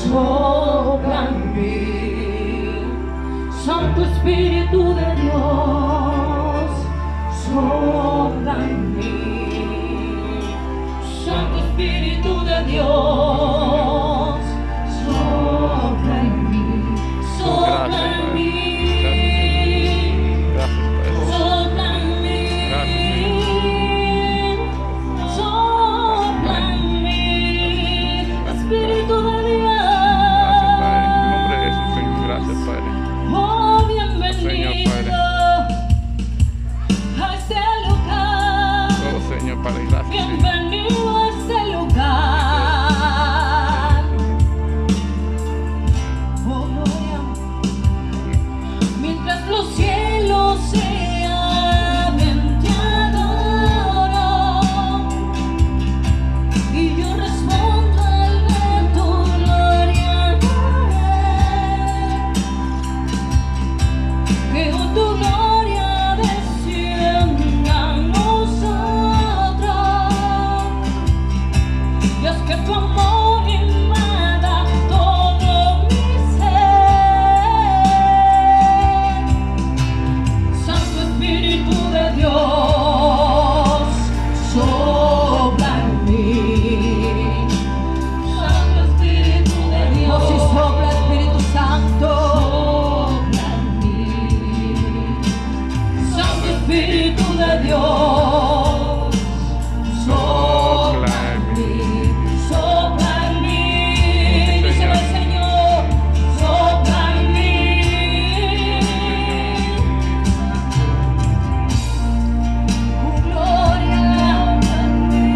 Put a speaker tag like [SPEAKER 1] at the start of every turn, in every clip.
[SPEAKER 1] sopla en mí, Santo Espíritu de Dios, sopla en mí, Santo Espíritu de Dios, sopla en mí, sopla en mí. Bienvenido a este lugar. Oh, gloria. Mientras los cielos se abren, te adoro. Y yo respondo al ver tu gloria. Que con tu gloria descienda a nosotros. Dios, que tu amor invada todo mi ser. Santo Espíritu de Dios, sopla en mí. Santo Espíritu de Dios, y sopla Espíritu Santo, sopla en mí. Santo Espíritu de Dios, sopla en mí, sopla en mí, díselo al Señor, sopla en mí. Tu gloria en mí.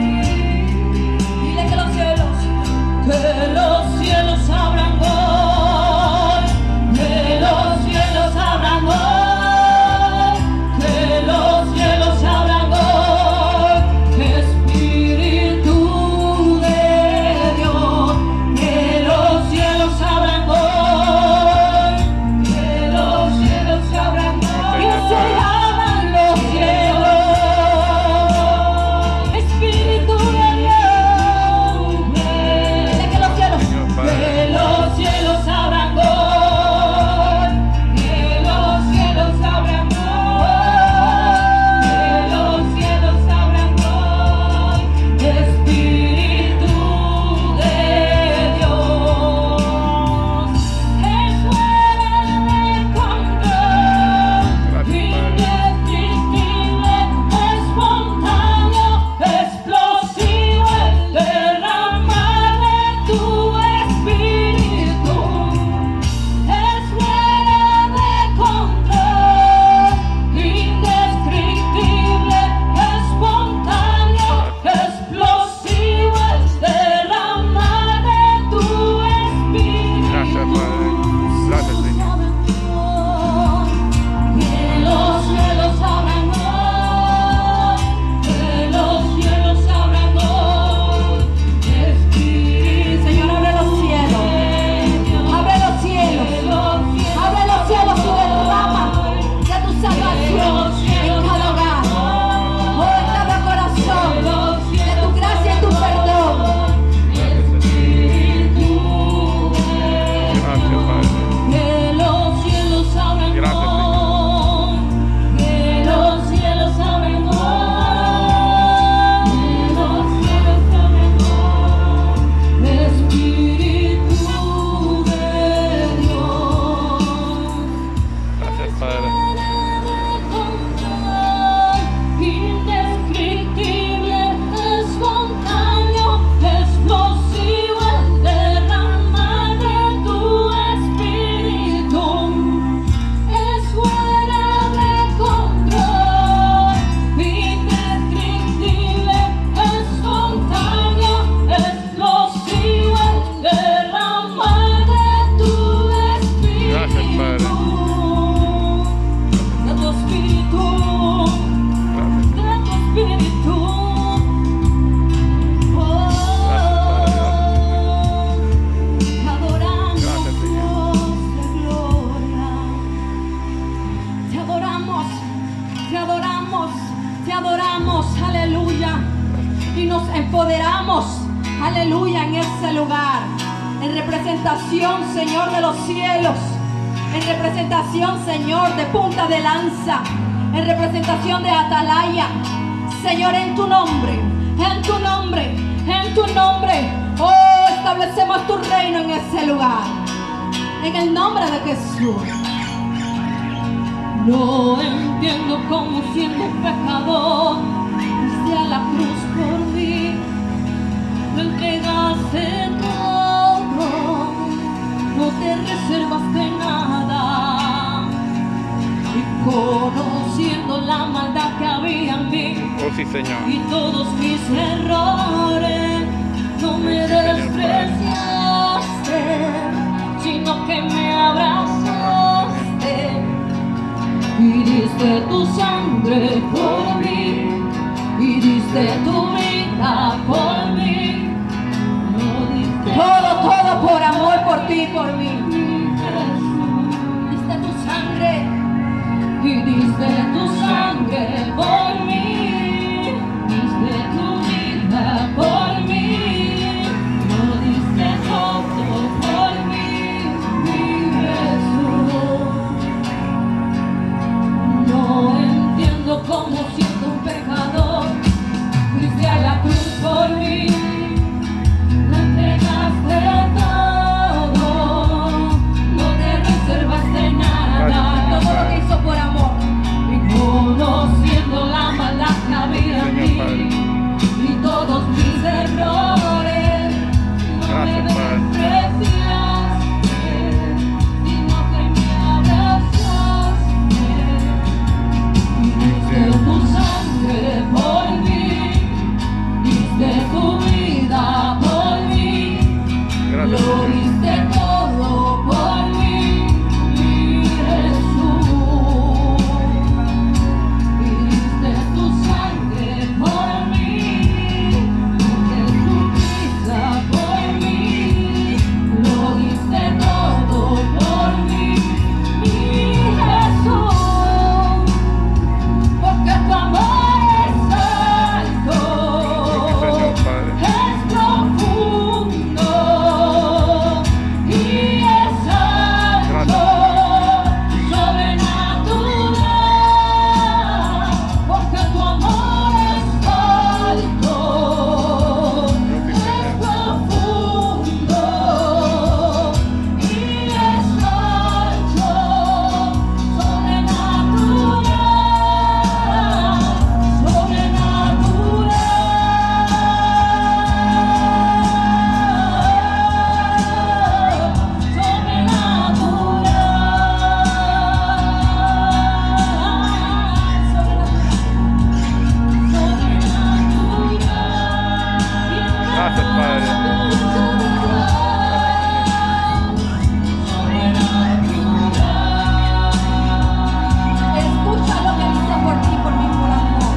[SPEAKER 1] Dile que los cielos abran hoy, que los cielos abran hoy, que los cielos abran hoy. Espíritu de Dios, que los cielos abran hoy, que los cielos abran hoy, que se abran los cielos. Espíritu de Dios, que los cielos abran hoy, que los cielos abran hoy, que los cielos abran hoy. Espíritu de Dios, es fuera de control, indescriptible, espontáneo, explosivo, el derramar de tu Espíritu. Es fuera de control, indescriptible, espontáneo, explosivo, el derramar de tu Espíritu.
[SPEAKER 2] Gracias, Padre. Gracias, Señor.
[SPEAKER 1] Que los cielos abran hoy, que los cielos abran hoy. Espíritu, Señor, abre los cielos, abre los cielos, abre los cielos y derrama de tu salvación en cada hogar, oh, en cada corazón, de tu gracia y tu perdón. Espíritu
[SPEAKER 2] Gracias, Padre.
[SPEAKER 1] que los cielos abran
[SPEAKER 2] Gracias,
[SPEAKER 1] hoy, que los cielos abran hoy, que los cielos abran hoy. Espíritu de Dios,
[SPEAKER 2] Gracias, Padre.
[SPEAKER 1] indescriptible, espontáneo, explosivo, el derramar de tu Espíritu. Es fuera de control, indescriptible, espontáneo, explosivo, el derramar de tu Espíritu.
[SPEAKER 2] Gracias, Padre.
[SPEAKER 1] De tu Espíritu,
[SPEAKER 2] Gracias.
[SPEAKER 1] de tu Espíritu. Oh, te adoramos,
[SPEAKER 2] Gracias, Señor.
[SPEAKER 1] Dios de gloria. Te adoramos, te adoramos, te adoramos, aleluya. Y nos empoderamos, aleluya, en ese lugar. en representación, Señor, de los cielos, en representación, Señor, de punta de lanza, en representación de atalaya, Señor, en tu nombre, en tu nombre, en tu nombre. Oh, establecemos tu reino en ese lugar, en el nombre de Jesús. No entiendo cómo siendo un pecador fuiste a la cruz por mí, lo entregaste todo, no te reservaste nada, y conociendo la maldad que había en mí
[SPEAKER 2] Oh, sí, Señor.
[SPEAKER 1] y todos mis errores, no me despreciaste, sino que me abrazaste y diste tu sangre por mí, y diste tu vida por mí. Todo por amor, por ti, por mí. Diste tu sangre y diste tu sangre por mí, diste tu vida por mí, lo diste todo por mí, mi Jesús. No entiendo cómo siendo un pecador fuiste a la cruz por mí, lo entregaste todo, no te reservaste nada, todo lo que hizo por amor, y conociendo la maldad que había en mí y todos mis errores, no me despreciaste, sino que me abrazaste y diste tu sangre por mí, diste tu vida por mí,
[SPEAKER 2] Gracias.
[SPEAKER 1] lo diste todo por mí, mi Jesús, y diste tu sangre por mí, diste tu vida por mí, lo diste todo por mí, mi Jesús, porque tu amor es alto,
[SPEAKER 2] Señor Padre.
[SPEAKER 1] es profundo y es alto, sobrenatural, porque tu amor es alto, es profundo y es alto,
[SPEAKER 2] Gracias, Padre.
[SPEAKER 1] Escucha lo que dice por ti, por mí, por amor.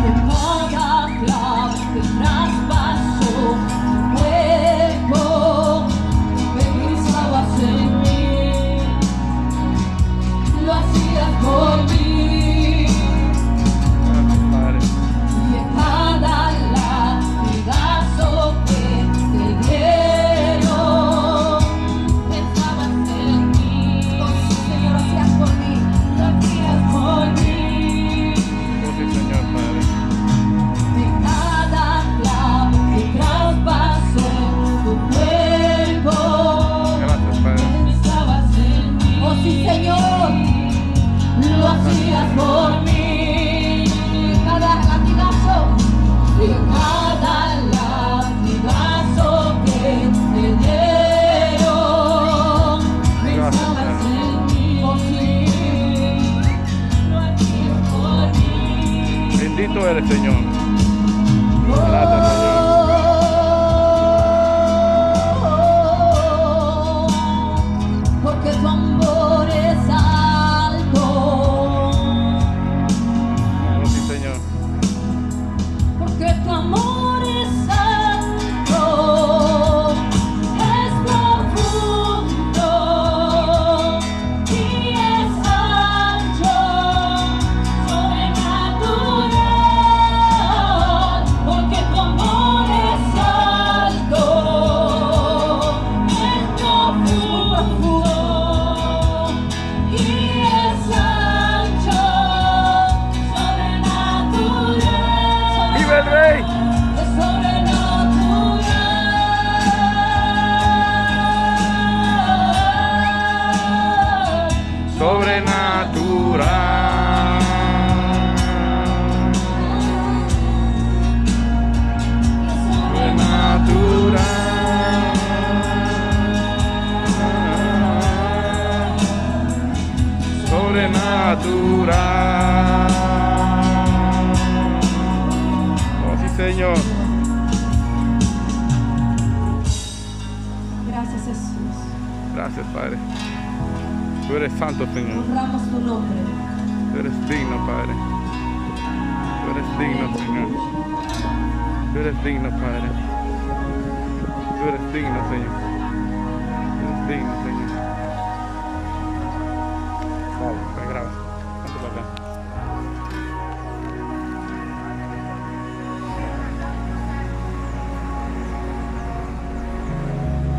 [SPEAKER 1] Que cada clavo que traspasó tu cuerpo, pensabas en mí, lo hacías por mí.
[SPEAKER 2] Gracias, Padre.
[SPEAKER 1] Y en cada latigazo que te dieron, pensabas en mí. Señor, lo hacías por mí, lo hacías por mí.
[SPEAKER 2] Oh, sí, Señor Padre.
[SPEAKER 1] En cada clavo que traspasó tu cuerpo,
[SPEAKER 2] Gracias, Padre.
[SPEAKER 1] pensabas en mí. Oh, sí, Señor, lo hacías por mí. Cada latigazo, y cada latigazo que te dieron, pensabas en mí. Oh, sí, lo hacías por mí.
[SPEAKER 2] Bendito eres, Señor. Gracias, Señor.
[SPEAKER 1] Porque tu amor es alto,
[SPEAKER 2] Oh, sí, Señor.
[SPEAKER 1] porque tu amor es alto, es profundo y es ancho, sobrenatural.
[SPEAKER 2] Gracias, Padre. Tú eres santo, Señor.
[SPEAKER 1] Honramos tu nombre.
[SPEAKER 2] Tú eres digno, Padre. Tú eres digno, Señor. Tú eres digno, Padre. Tú eres digno, Señor. Tú eres digno, Señor. Vale, pues gracias. Vente para acá.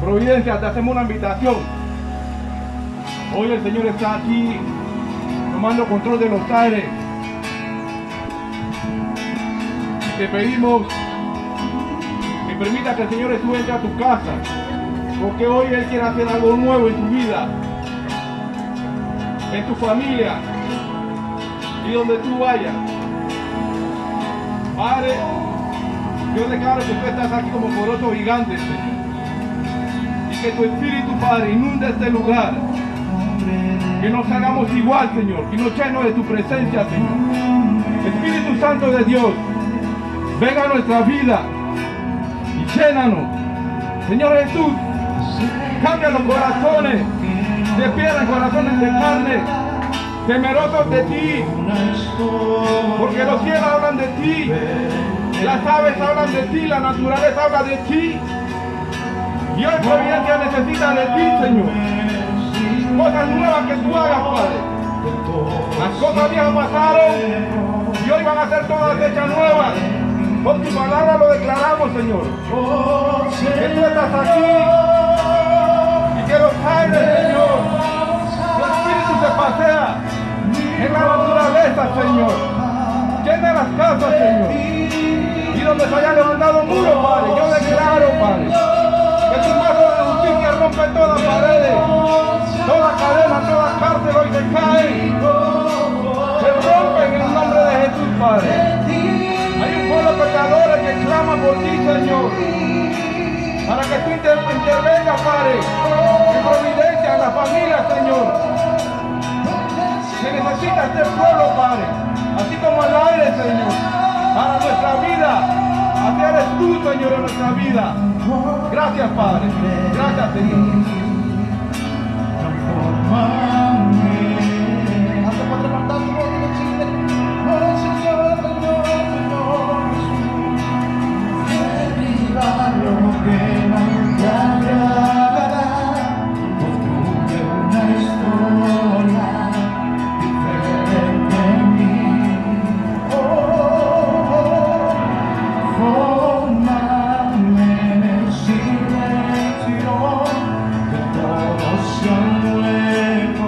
[SPEAKER 3] Providencia, te hacemos una invitación. Hoy el Señor está aquí tomando control de los aires. Te pedimos que permita que el Señor Jesús entre a tu casa, porque hoy Él quiere hacer algo nuevo en tu vida, en tu familia y donde tú vayas. Padre, yo declaro que tú estás aquí como poderoso gigante, Señor. Que tu Espíritu, Padre, inunde este lugar. Que nos hagamos igual, Señor. Que nos llenos de tu presencia, Señor. Espíritu Santo de Dios, venga a nuestra vida y llénanos. Señor Jesús, cambia los corazones de piedra, corazones de carne, temerosos de ti. Porque los cielos hablan de ti, las aves hablan de ti, la naturaleza habla de ti. Y hoy Providencia necesita de ti, Señor. Cosas nuevas que tú hagas, Padre. Las cosas viejas pasaron y hoy van a ser todas hechas nuevas. Por tu palabra lo declaramos, Señor. Que tú estás aquí y que los aires, Señor, tu Espíritu se pasea en la naturaleza, Señor. Llena las casas, Señor. Y donde se haya levantado un muro, Padre, yo declaro, Padre, que tu mano de justicia rompe todas paredes, toda cadena, toda cárcel hoy se cae, se rompe en el nombre de Jesús, Padre. Hay un pueblo de pecadores que clama por ti, Señor, para que tú intervengas, Padre, en Providencia, en la familia, Señor. Se necesita este pueblo, Padre, así como el aire, Señor, para nuestra vida. Así eres tú, Señor, en nuestra vida. Gracias, Padre. Gracias, Señor. Gracias por levantar tu voz y decirle, oh Señor, Señor, Señor. Lo que no te agradará, construye una historia diferente en mí. Fórmame en el silencio, que todo sea nuevo.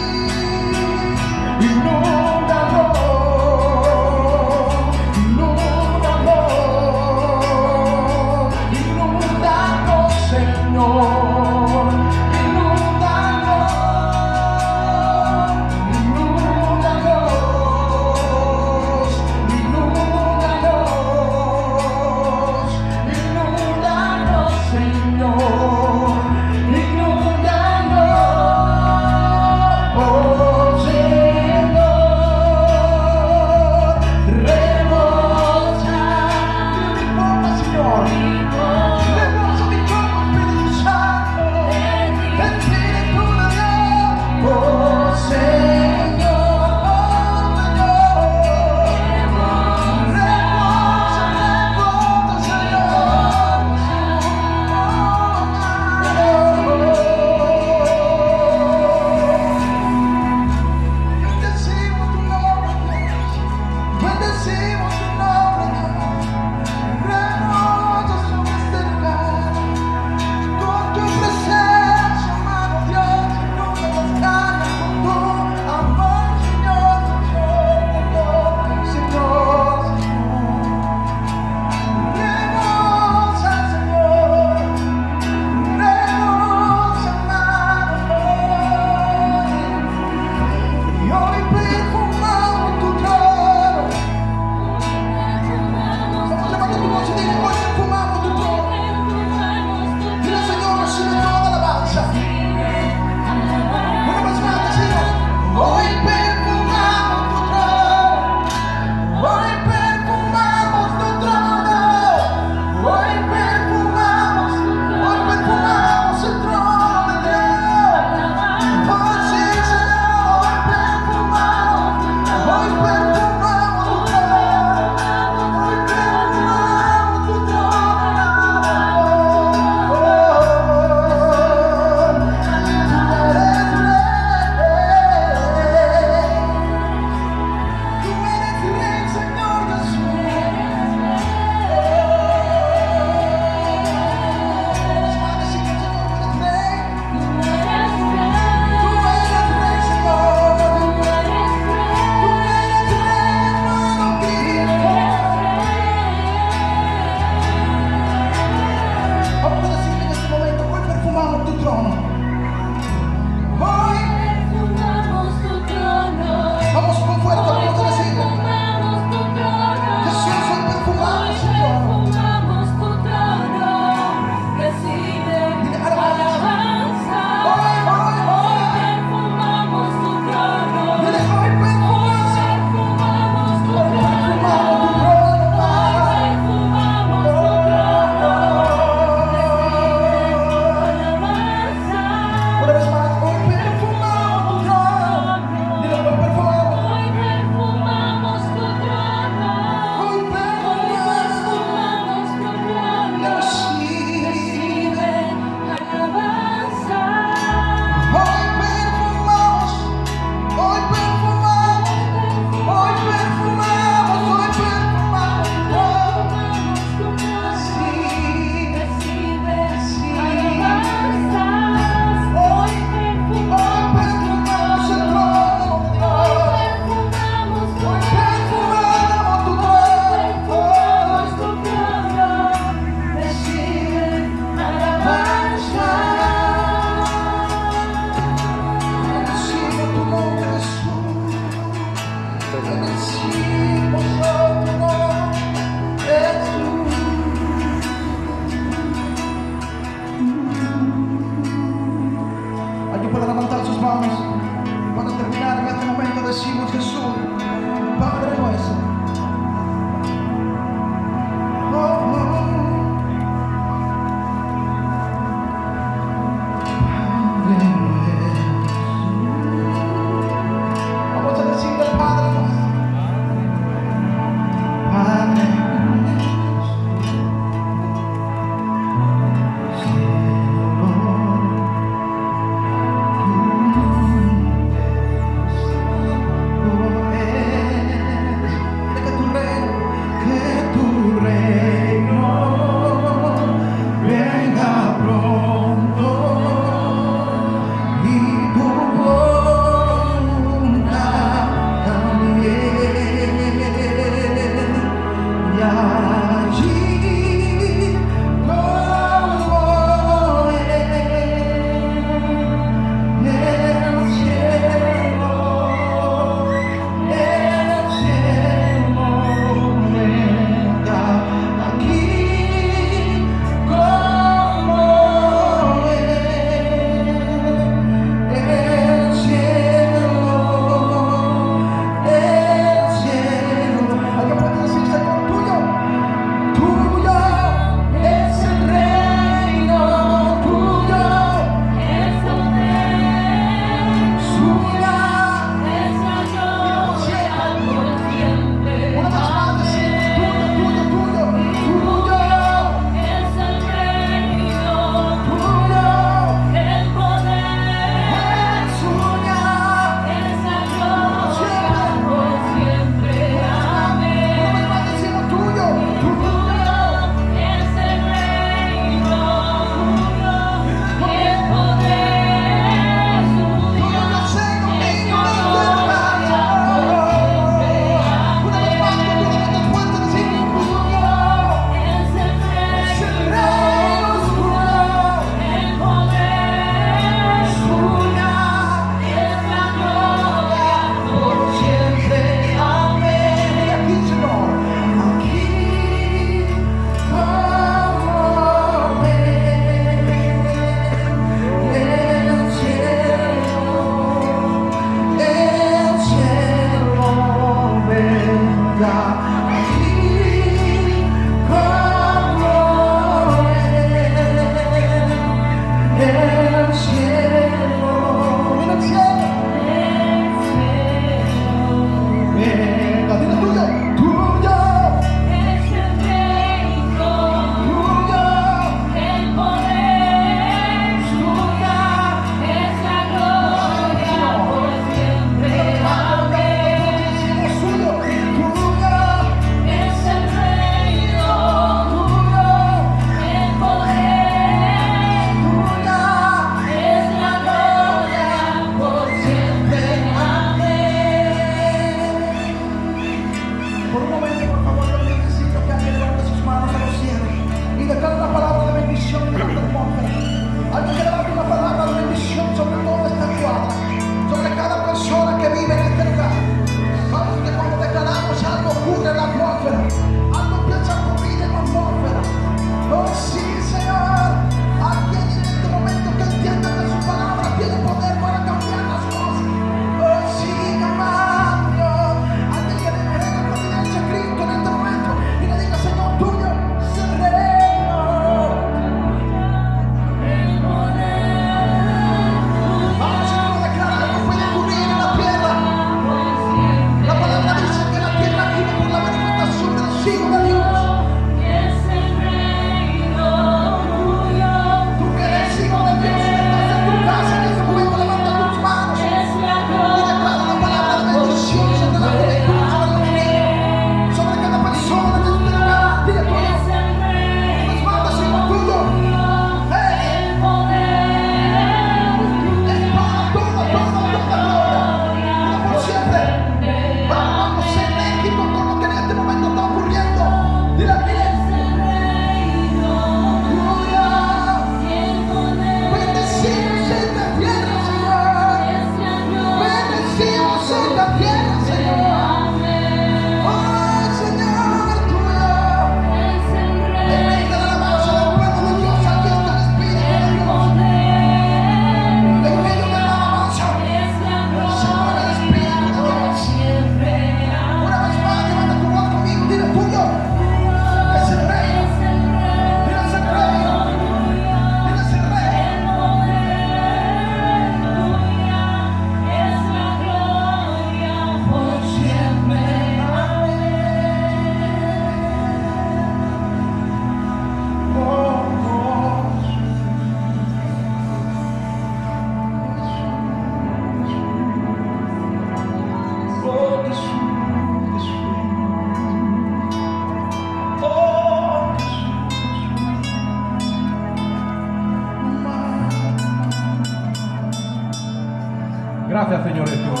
[SPEAKER 3] Gracias, Señor Jesús.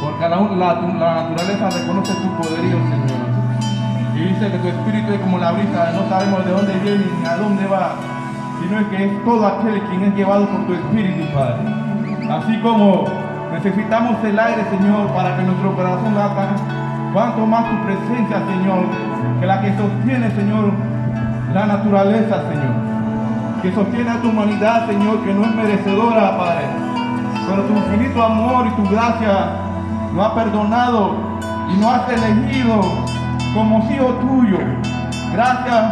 [SPEAKER 3] Porque la naturaleza reconoce tu poderío, Señor. Y dice que tu espíritu es como la brisa, no sabemos de dónde viene ni a dónde va, sino es que es todo aquel quien es llevado por tu espíritu, Padre. Así como necesitamos el aire, Señor, para que nuestro corazón lata, cuanto más tu presencia, Señor, que la que sostiene, Señor, la naturaleza, Señor, que sostiene a tu humanidad, Señor, que no es merecedora, Padre, pero tu infinito amor y tu gracia nos ha perdonado y nos has elegido como hijo tuyo. Gracias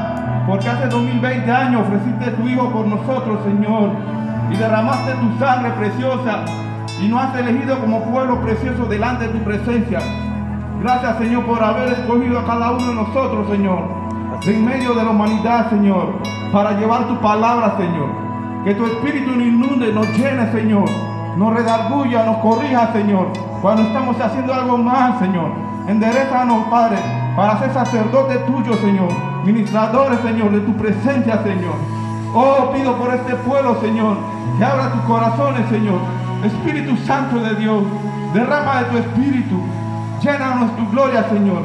[SPEAKER 3] porque hace 2020 años ofreciste tu Hijo por nosotros, Señor, y derramaste tu sangre preciosa y nos has elegido como pueblo precioso delante de tu presencia. Gracias, Señor, por haber escogido a cada uno de nosotros, Señor, en medio de la humanidad, Señor, para llevar tu palabra, Señor. Que tu espíritu nos inunde, nos llene, Señor, nos redarguya, nos corrija, Señor, cuando estamos haciendo algo mal, Señor. Enderézanos, Padre, para ser sacerdotes tuyos, Señor, ministradores, Señor, de tu presencia, Señor. Oh, pido por este pueblo, Señor, que abra tus corazones, Señor. Espíritu Santo de Dios, derrama de tu espíritu, llénanos tu gloria, Señor,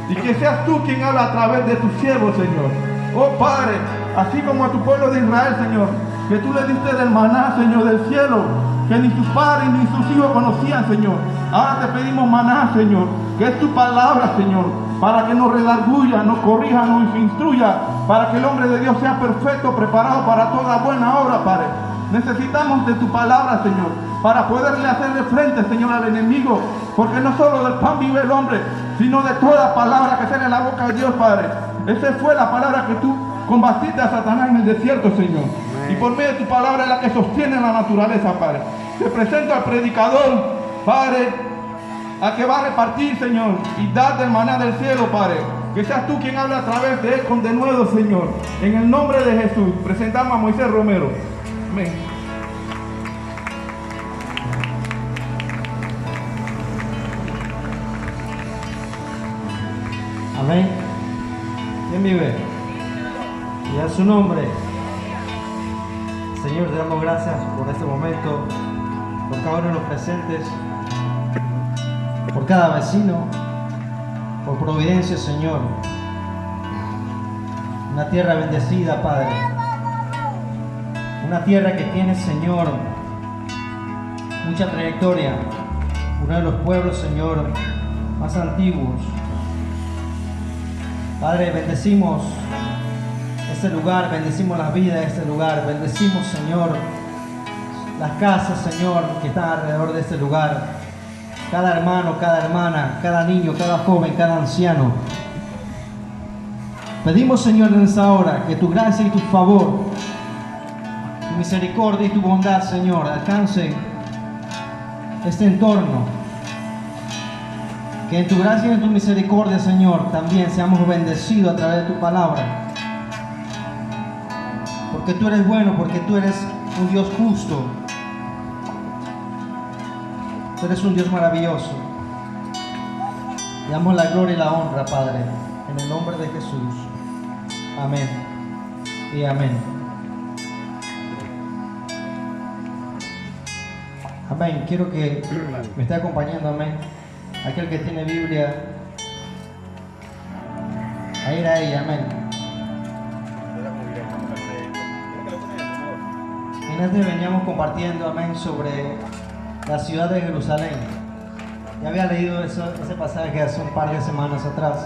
[SPEAKER 3] y que seas tú quien habla a través de tus siervos, Señor. Oh, Padre, así como a tu pueblo de Israel, Señor, que tú le diste del maná, Señor, del cielo, que ni sus padres ni sus hijos conocían, Señor. Ahora te pedimos maná, Señor, que es tu palabra, Señor, para que nos redarguya, nos corrija, nos instruya, para que el hombre de Dios sea perfecto, preparado para toda buena obra, Padre. Necesitamos de tu palabra, Señor, para poderle hacerle frente, Señor, al enemigo, porque no solo del pan vive el hombre, sino de toda palabra que sale de la boca de Dios, Padre. Esa fue la palabra que tú combatiste a Satanás en el desierto, Señor. Y por medio de tu palabra es la que sostiene la naturaleza, Padre. Te presento al predicador, Padre, a que va a repartir, Señor, y dar del maná del cielo, Padre. Que seas tú quien habla a través de él con denuedo, Señor. En el nombre de Jesús, presentamos a Moisés Romero. Amén.
[SPEAKER 4] Amén. ¿Quién vive? Y a su nombre. Señor, te damos gracias por este momento, por cada uno de los presentes, por cada vecino, por providencia, Señor. Una tierra bendecida, Padre. Una tierra que tiene, Señor, mucha trayectoria. Uno de los pueblos, Señor, más antiguos. Padre, bendecimos este lugar, bendecimos la vida de este lugar, bendecimos, Señor, las casas, Señor, que están alrededor de este lugar, cada hermano, cada hermana, cada niño, cada joven, cada anciano. Pedimos, Señor, en esta hora que tu gracia y tu favor, tu misericordia y tu bondad, Señor, alcancen este entorno. Que en tu gracia y en tu misericordia, Señor, también seamos bendecidos a través de tu palabra. Porque tú eres bueno, porque tú eres un Dios justo. Tú eres un Dios maravilloso. Te damos la gloria y la honra, Padre, en el nombre de Jesús. Amén y amén. Amén. Quiero que me esté acompañando, amén. Aquel que tiene Biblia, a ir a ella, amén. En este veníamos compartiendo, amén, sobre la ciudad de Jerusalén. Ya había leído ese pasaje hace un par de semanas atrás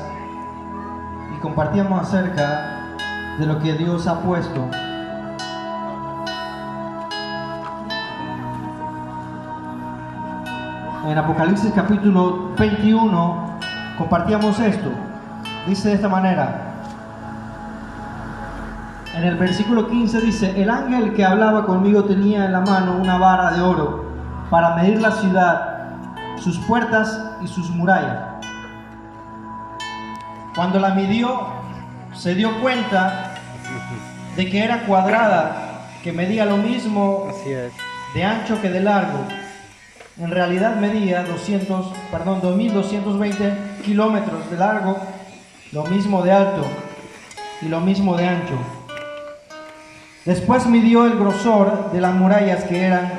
[SPEAKER 4] y compartíamos acerca de lo que Dios ha puesto. En Apocalipsis capítulo 21 compartíamos esto. Dice de esta manera. En el versículo 15 dice: el ángel que hablaba conmigo tenía en la mano una vara de oro para medir la ciudad, sus puertas y sus murallas. Cuando la midió, se dio cuenta de que era cuadrada, que medía lo mismo de ancho que de largo. En realidad medía 2.220 kilómetros de largo, lo mismo de alto y lo mismo de ancho. Después midió el grosor de las murallas, que eran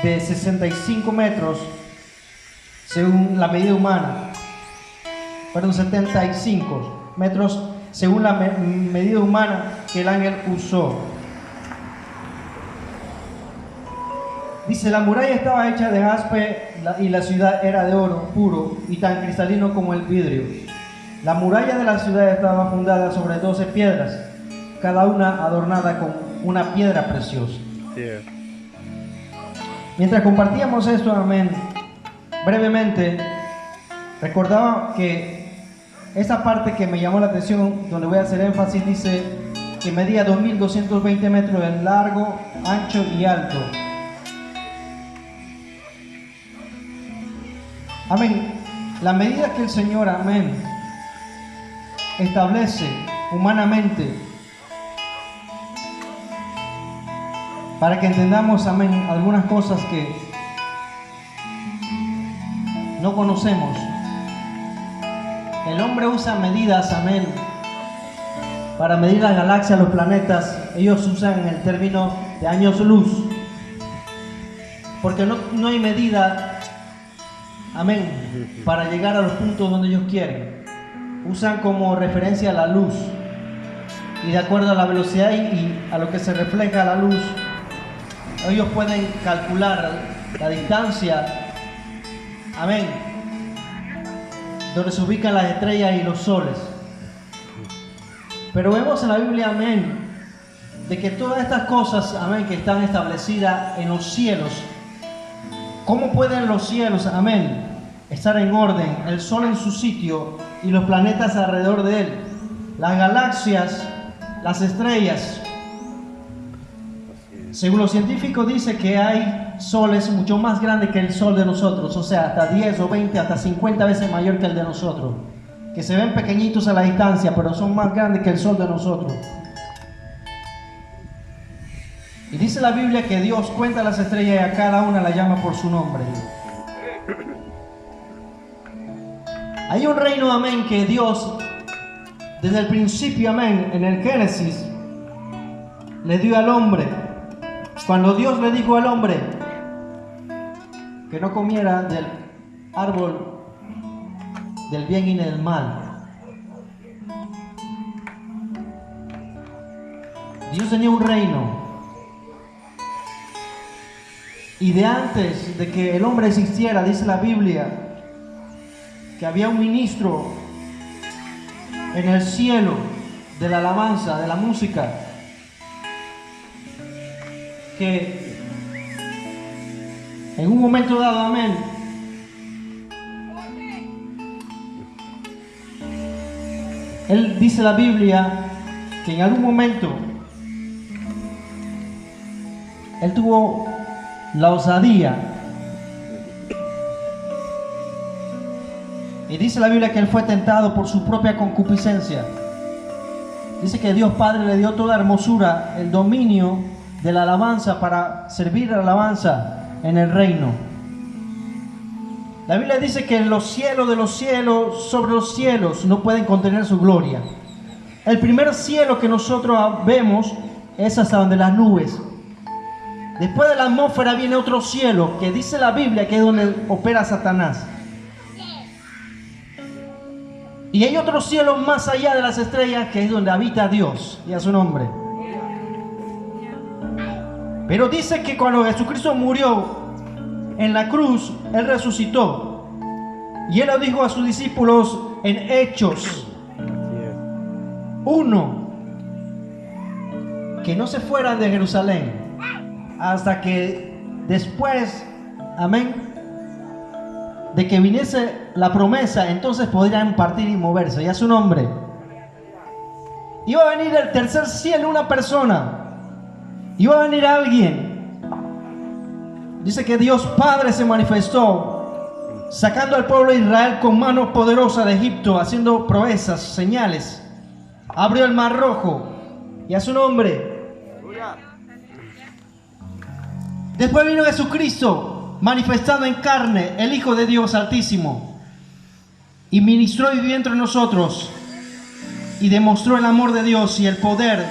[SPEAKER 4] de 65 metros según la medida humana, perdón, 75 metros según la medida humana que el ángel usó. Dice, la muralla estaba hecha de jaspe y la ciudad era de oro puro y tan cristalino como el vidrio. La muralla de la ciudad estaba fundada sobre 12 piedras, cada una adornada con una piedra preciosa.
[SPEAKER 2] Yeah.
[SPEAKER 4] Mientras compartíamos esto, amén, brevemente, recordaba que esa parte que me llamó la atención, donde voy a hacer énfasis, dice que medía 2.220 metros en largo, ancho y alto. Amén. La medida que el Señor, amén, establece humanamente para que entendamos, amén, algunas cosas que no conocemos. El hombre usa medidas, amén, para medir las galaxias, los planetas. Ellos usan el término de años luz, porque no hay medida, amén, para llegar a los puntos donde ellos quieren. Usan como referencia la luz, y de acuerdo a la velocidad y a lo que se refleja la luz, ellos pueden calcular la distancia, amén, donde se ubican las estrellas y los soles. Pero vemos en la Biblia, amén, de que todas estas cosas, amén, que están establecidas en los cielos, ¿cómo pueden los cielos, amén, estar en orden? El sol en su sitio y los planetas alrededor de él, las galaxias, las estrellas. Según los científicos dice que hay soles mucho más grandes que el sol de nosotros, o sea, hasta 10 o 20, hasta 50 veces mayor que el de nosotros, que se ven pequeñitos a la distancia, pero son más grandes que el sol de nosotros. Y dice la Biblia que Dios cuenta las estrellas y a cada una la llama por su nombre. Hay un reino, amén, que Dios, desde el principio, amén, en el Génesis, le dio al hombre. Cuando Dios le dijo al hombre que no comiera del árbol del bien y del mal, Dios tenía un reino. Y de antes de que el hombre existiera, dice la Biblia, que había un ministro en el cielo de la alabanza, de la música, que en un momento dado, amén, él dice la Biblia que en algún momento él tuvo la osadía, y dice la Biblia que él fue tentado por su propia concupiscencia. Dice que Dios Padre le dio toda hermosura, el dominio de la alabanza para servir la alabanza en el reino. La Biblia dice que los cielos de los cielos, sobre los cielos, no pueden contener su gloria. El primer cielo que nosotros vemos es hasta donde las nubes. Después de la atmósfera viene otro cielo, que dice la Biblia que es donde opera Satanás. Y hay otro cielo más allá de las estrellas, que es donde habita Dios y a su nombre. Pero dice que cuando Jesucristo murió en la cruz, Él resucitó. Y Él lo dijo a sus discípulos en Hechos 1, que no se fueran de Jerusalén hasta que después, amén, de que viniese la promesa, entonces podrían partir y moverse. Y a su nombre. Iba a venir el tercer cielo, una persona. Iba a venir alguien. Dice que Dios Padre se manifestó, sacando al pueblo de Israel con mano poderosa de Egipto, haciendo proezas, señales. Abrió el mar rojo. Y a su nombre. Después vino Jesucristo, manifestado en carne, el Hijo de Dios Altísimo, y ministró y vivió entre nosotros, y demostró el amor de Dios y el poder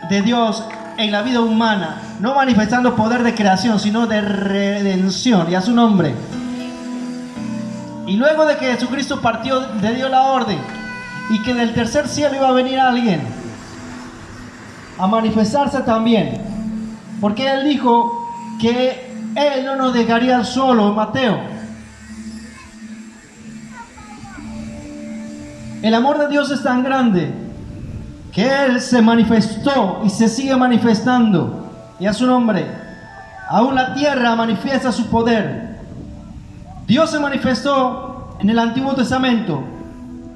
[SPEAKER 4] de Dios en la vida humana, no manifestando poder de creación, sino de redención, y a su nombre. Y luego de que Jesucristo partió, le dio la orden, y que del tercer cielo iba a venir alguien a manifestarse también, porque Él dijo que Él no nos dejaría solo en Mateo. El amor de Dios es tan grande que Él se manifestó y se sigue manifestando, y a su nombre. Aún la tierra manifiesta su poder. Dios se manifestó en el Antiguo Testamento,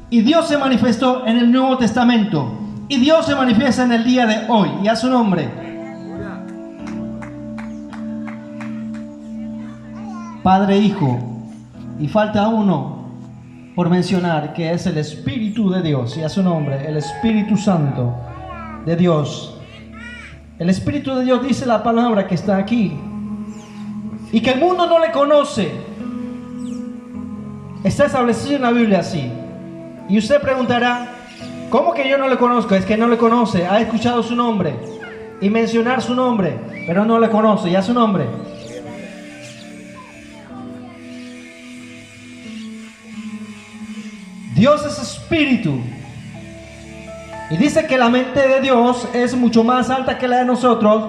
[SPEAKER 4] y Dios se manifestó en el Nuevo Testamento, y Dios se manifiesta en el día de hoy, y a su nombre. Padre, Hijo, y falta uno por mencionar, que es el Espíritu de Dios, y a su nombre, el Espíritu Santo de Dios. El Espíritu de Dios dice la palabra que está aquí, y que el mundo no le conoce. Está establecido en la Biblia así. Y usted preguntará, ¿cómo que yo no le conozco? Es que no le conoce, ha escuchado su nombre y mencionar su nombre, pero no le conoce, y a su nombre. Dios es espíritu, y dice que la mente de Dios es mucho más alta que la de nosotros,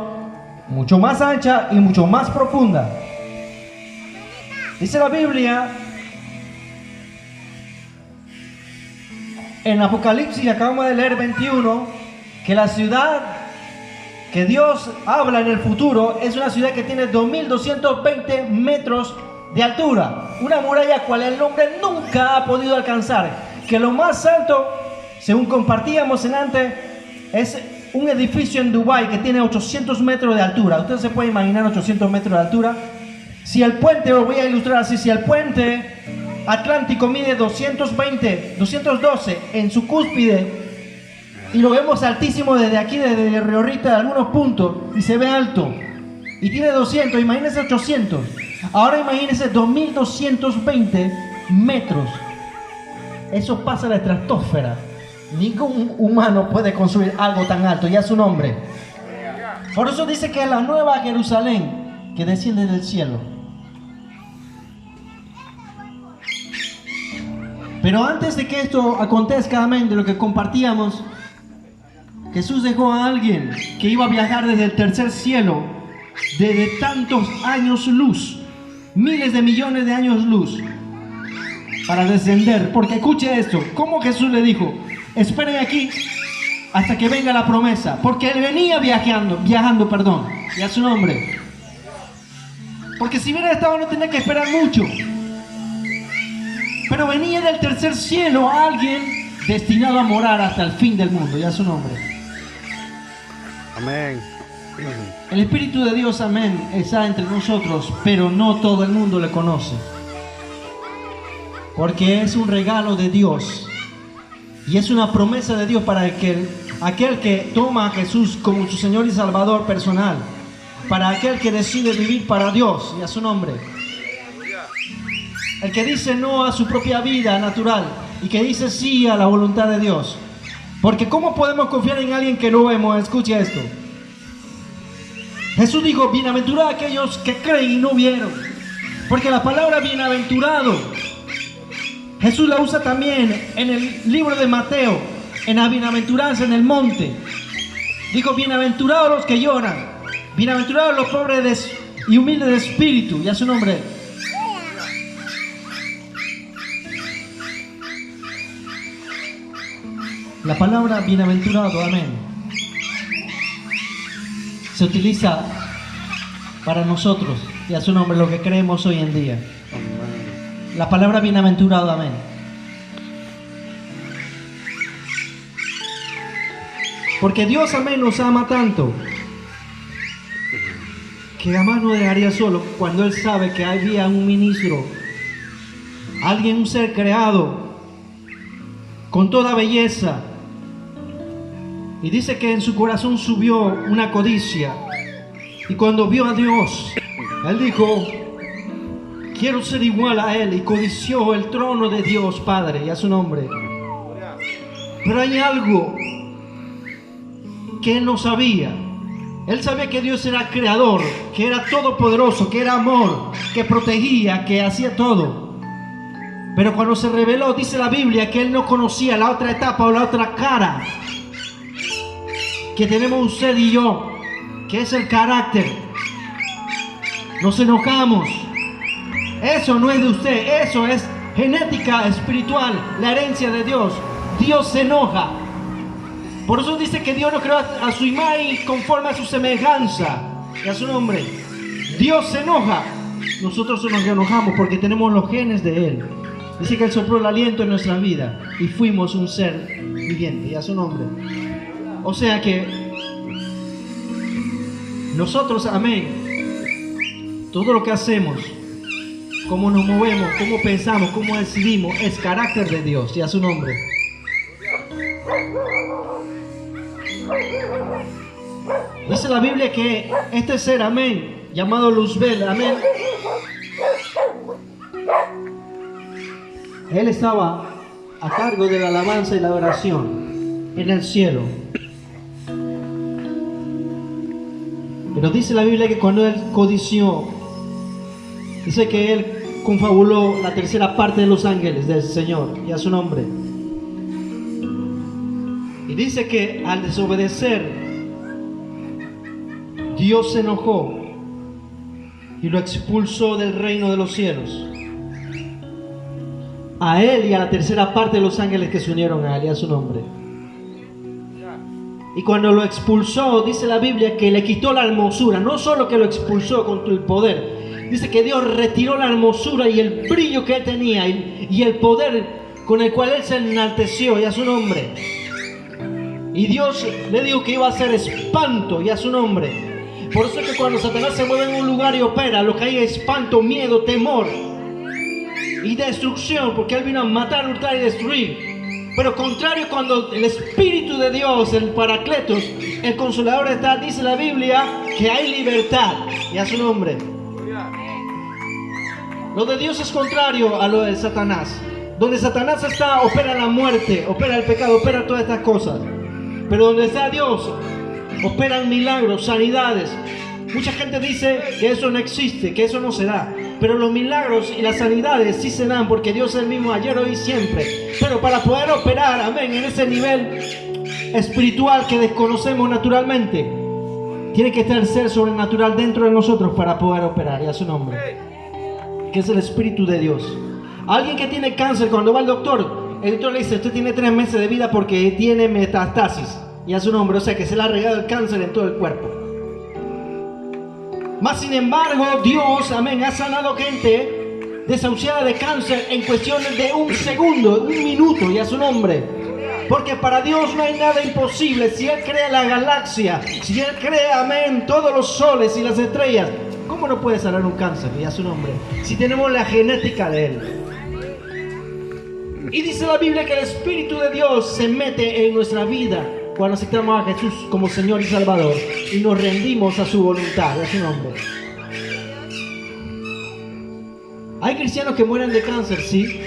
[SPEAKER 4] mucho más ancha y mucho más profunda. Dice la Biblia en Apocalipsis, acabamos de leer 21, que la ciudad que Dios habla en el futuro es una ciudad que tiene 2220 metros de altura, una muralla cual el hombre nunca ha podido alcanzar, que lo más alto, según compartíamos en antes, es un edificio en Dubái que tiene 800 metros de altura. Usted se puede imaginar 800 metros de altura. Si el puente, lo voy a ilustrar así, si el puente Atlántico mide 212 en su cúspide, y lo vemos altísimo desde aquí, desde Río Rita, de algunos puntos, y se ve alto, y tiene 200, imagínense 800. Ahora imagínense 2220 metros. Eso pasa la estratosfera. Ningún humano puede construir algo tan alto, y a su nombre. Por eso dice que es la nueva Jerusalén que desciende del cielo. Pero antes de que esto acontezca, amén, de lo que compartíamos, Jesús dejó a alguien que iba a viajar desde el tercer cielo, desde tantos años luz, miles de millones de años luz, para descender. Porque escuche esto, ¿cómo Jesús le dijo? Esperen aquí hasta que venga la promesa, porque Él venía viajando, y a su nombre. Porque si hubiera estado no tenía que esperar mucho, pero venía del tercer cielo alguien destinado a morar hasta el fin del mundo, y a su nombre.
[SPEAKER 2] Amén.
[SPEAKER 4] El Espíritu de Dios, amén, está entre nosotros, pero no todo el mundo le conoce, porque es un regalo de Dios y es una promesa de Dios para aquel que toma a Jesús como su Señor y Salvador personal, para aquel que decide vivir para Dios y a su nombre, el que dice no a su propia vida natural y que dice sí a la voluntad de Dios. Porque ¿cómo podemos confiar en alguien que no vemos? Escucha esto. Jesús dijo, bienaventurados aquellos que creen y no vieron. Porque la palabra bienaventurado, Jesús la usa también en el libro de Mateo, en la bienaventuranza en el monte. Dijo, bienaventurados los que lloran, bienaventurados los pobres y humildes de espíritu, y a su nombre. La palabra bienaventurado, amén, se utiliza para nosotros, y a su nombre, lo que creemos hoy en día. La palabra bienaventurado, amén. Porque Dios, amén, nos ama tanto que jamás nos dejaría solo cuando Él sabe que había un ministro, alguien, un ser creado con toda belleza. Y dice que en su corazón subió una codicia. Y cuando vio a Dios, Él dijo, quiero ser igual a Él. Y codició el trono de Dios Padre y a su nombre. Pero hay algo que Él no sabía. Él sabía que Dios era creador, que era todopoderoso, que era amor, que protegía, que hacía todo. Pero cuando se reveló, dice la Biblia, que él no conocía la otra etapa o la otra cara que tenemos usted y yo, que es el carácter. Nos enojamos. Eso no es de usted, eso es genética espiritual, la herencia de Dios. Dios se enoja. Por eso dice que Dios nos creó a su imagen y conforme a su semejanza y a su nombre. Dios se enoja. Nosotros nos enojamos porque tenemos los genes de Él. Dice que Él sopló el aliento en nuestra vida y fuimos un ser viviente y a su nombre. O sea que nosotros, amén, todo lo que hacemos, cómo nos movemos, cómo pensamos, cómo decidimos, es carácter de Dios y a su nombre. Dice la Biblia que este ser, amén, llamado Luzbel, amén, él estaba a cargo de la alabanza y la oración en el cielo. Pero dice la Biblia que cuando él codició, dice que él confabuló la tercera parte de los ángeles del Señor y a su nombre. Y dice que al desobedecer, Dios se enojó y lo expulsó del reino de los cielos. A él y a la tercera parte de los ángeles que se unieron a él y a su nombre. Y cuando lo expulsó, dice la Biblia que le quitó la hermosura. No solo que lo expulsó con el poder, dice que Dios retiró la hermosura y el brillo que él tenía y el poder con el cual él se enalteció y a su nombre. Y Dios le dijo que iba a hacer espanto y a su nombre. Por eso es que cuando Satanás se mueve en un lugar y opera, lo que hay es espanto, miedo, temor y destrucción, porque él vino a matar, hurtar y destruir. Pero contrario, cuando el Espíritu de Dios, el Paracletos, el Consolador está, dice la Biblia que hay libertad y a su nombre. Lo de Dios es contrario a lo de Satanás. Donde Satanás está, opera la muerte, opera el pecado, opera todas estas cosas. Pero donde está Dios, operan milagros, sanidades. Mucha gente dice que eso no existe, que eso no se da. Pero los milagros y las sanidades sí se dan porque Dios es el mismo ayer, hoy y siempre. Pero para poder operar, amén, en ese nivel espiritual que desconocemos naturalmente, tiene que estar el ser sobrenatural dentro de nosotros para poder operar, y a su nombre, que es el Espíritu de Dios. Alguien que tiene cáncer, cuando va al doctor, el doctor le dice: usted tiene 3 meses de vida porque tiene metastasis, y a su nombre, o sea que se le ha regado el cáncer en todo el cuerpo. Más sin embargo, Dios, amén, ha sanado gente desahuciada de cáncer en cuestiones de un segundo, un minuto, y a su nombre. Porque para Dios no hay nada imposible. Si Él crea la galaxia, si Él crea, amén, todos los soles y las estrellas, ¿cómo no puede sanar un cáncer? Y a su nombre, si tenemos la genética de Él. Y dice la Biblia que el Espíritu de Dios se mete en nuestra vida cuando aceptamos a Jesús como Señor y Salvador y nos rendimos a su voluntad, a su nombre. Hay cristianos que mueren de cáncer, sí.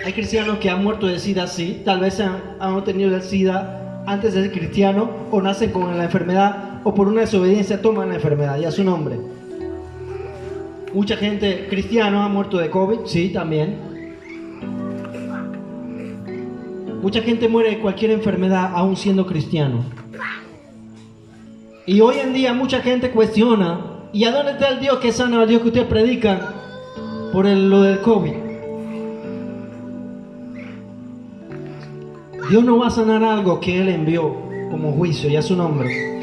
[SPEAKER 4] Hay cristianos que han muerto de SIDA, sí. Tal vez han tenido el SIDA antes de ser cristiano, o nacen con la enfermedad, o por una desobediencia toman la enfermedad, y a su nombre. Mucha gente cristiana ha muerto de COVID, sí, también. Mucha gente muere de cualquier enfermedad aún siendo cristiano. Y hoy en día mucha gente cuestiona: ¿y a dónde está el Dios que sana, el Dios que ustedes predican por lo del COVID? Dios no va a sanar algo que Él envió como juicio, y a su nombre.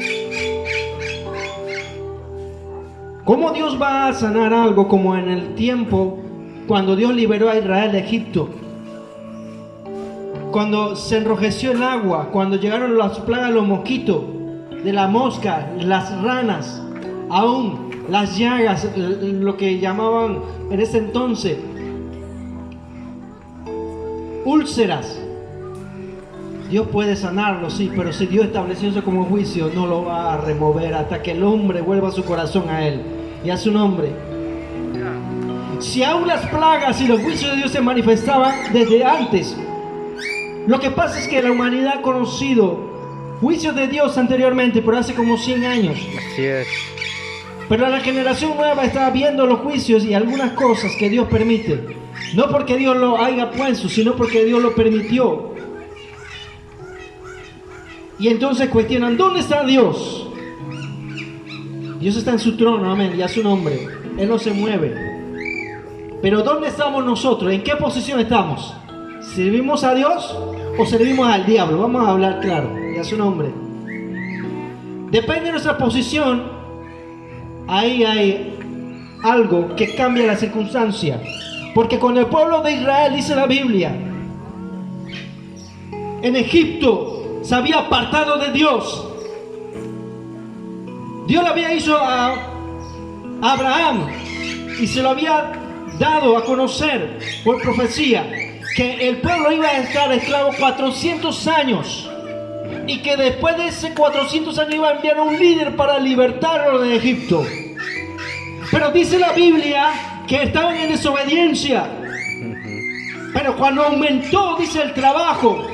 [SPEAKER 4] ¿Cómo Dios va a sanar algo como en el tiempo cuando Dios liberó a Israel de Egipto? Cuando se enrojeció el agua, cuando llegaron las plagas de los mosquitos, de la mosca, las ranas, aún las llagas, lo que llamaban en ese entonces úlceras. Dios puede sanarlo, sí, pero si Dios estableció eso como juicio, no lo va a remover hasta que el hombre vuelva su corazón a Él y a su nombre. Si aún las plagas y los juicios de Dios se manifestaban desde antes, lo que pasa es que la humanidad ha conocido juicios de Dios anteriormente, pero hace como 100 años.
[SPEAKER 2] Así es.
[SPEAKER 4] Pero la generación nueva está viendo los juicios y algunas cosas que Dios permite. No porque Dios lo haya puesto, sino porque Dios lo permitió. Y entonces cuestionan, ¿dónde está Dios? Dios está en su trono, amén, y a su nombre. Él no se mueve. Pero ¿dónde estamos nosotros? ¿En qué posición estamos? ¿Servimos a Dios o servimos al diablo? Vamos a hablar claro, y a su nombre. Depende de nuestra posición. Ahí hay algo que cambia la circunstancia. Porque cuando el pueblo de Israel, dice la Biblia, en Egipto se había apartado de Dios. Dios le había hecho a Abraham y se lo había dado a conocer por profecía que el pueblo iba a estar esclavo 400 años y que después de ese 400 años iba a enviar a un líder para libertarlo de Egipto. Pero dice la Biblia que estaban en desobediencia. Pero cuando aumentó, dice, el trabajo,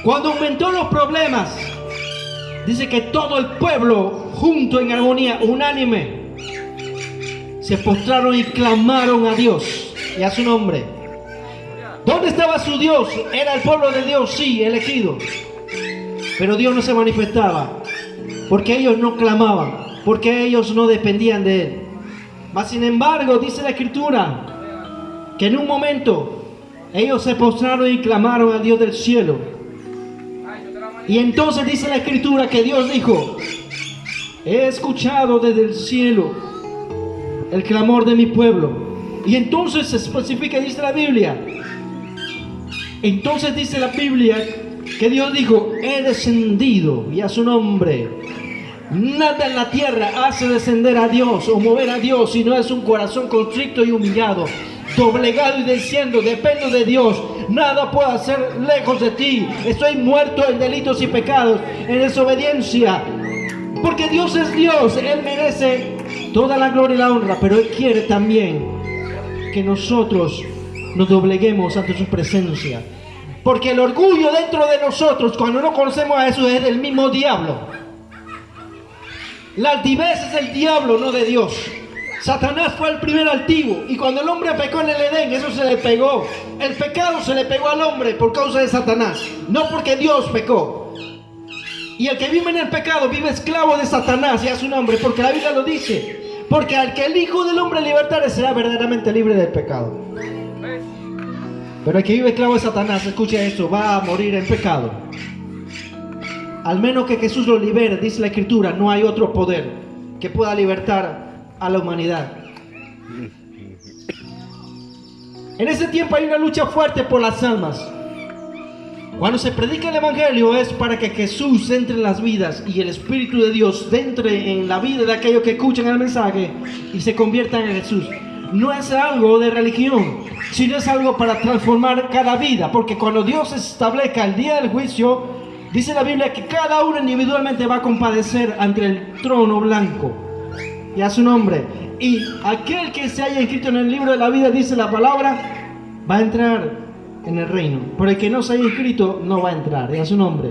[SPEAKER 4] cuando aumentó los problemas, dice que todo el pueblo, junto en armonía, unánime, se postraron y clamaron a Dios y a su nombre. ¿Dónde estaba su Dios? Era el pueblo de Dios, sí, elegido. Pero Dios no se manifestaba, porque ellos no clamaban, porque ellos no dependían de Él. Mas sin embargo, dice la Escritura, que en un momento ellos se postraron y clamaron al Dios del cielo. Y entonces dice la Escritura que Dios dijo, he escuchado desde el cielo el clamor de mi pueblo. Y entonces se especifica, dice la Biblia, entonces dice la Biblia que Dios dijo, he descendido, y a su nombre. Nada en la tierra hace descender a Dios o mover a Dios si no es un corazón constricto y humillado, doblegado y diciendo, dependo de Dios, nada puedo hacer lejos de ti, estoy muerto en delitos y pecados, en desobediencia, porque Dios es Dios, Él merece toda la gloria y la honra, pero Él quiere también que nosotros nos dobleguemos ante su presencia, porque el orgullo dentro de nosotros, cuando no conocemos a Jesús, es del mismo diablo. La altivez es del diablo, no de Dios. Satanás fue el primer altivo, y cuando el hombre pecó en el Edén, eso se le pegó. El pecado se le pegó al hombre por causa de Satanás, no porque Dios pecó. Y el que vive en el pecado vive esclavo de Satanás, y a su nombre, porque la Biblia lo dice. Porque al que el Hijo del Hombre libertare será verdaderamente libre del pecado. Pero el que vive esclavo de Satanás, escucha esto, va a morir en pecado. Al menos que Jesús lo libere, dice la Escritura, no hay otro poder que pueda libertar a la humanidad. En ese tiempo hay una lucha fuerte por las almas. Cuando se predica el Evangelio es para que Jesús entre en las vidas y el Espíritu de Dios entre en la vida de aquellos que escuchan el mensaje y se conviertan en Jesús. No es algo de religión, sino es algo para transformar cada vida, porque cuando Dios establezca el día del juicio, dice la Biblia que cada uno individualmente va a compadecer ante el trono blanco y a su nombre. Y aquel que se haya inscrito en el libro de la vida, dice la palabra, va a entrar en el reino. Pero el que no se haya inscrito no va a entrar, y a su nombre.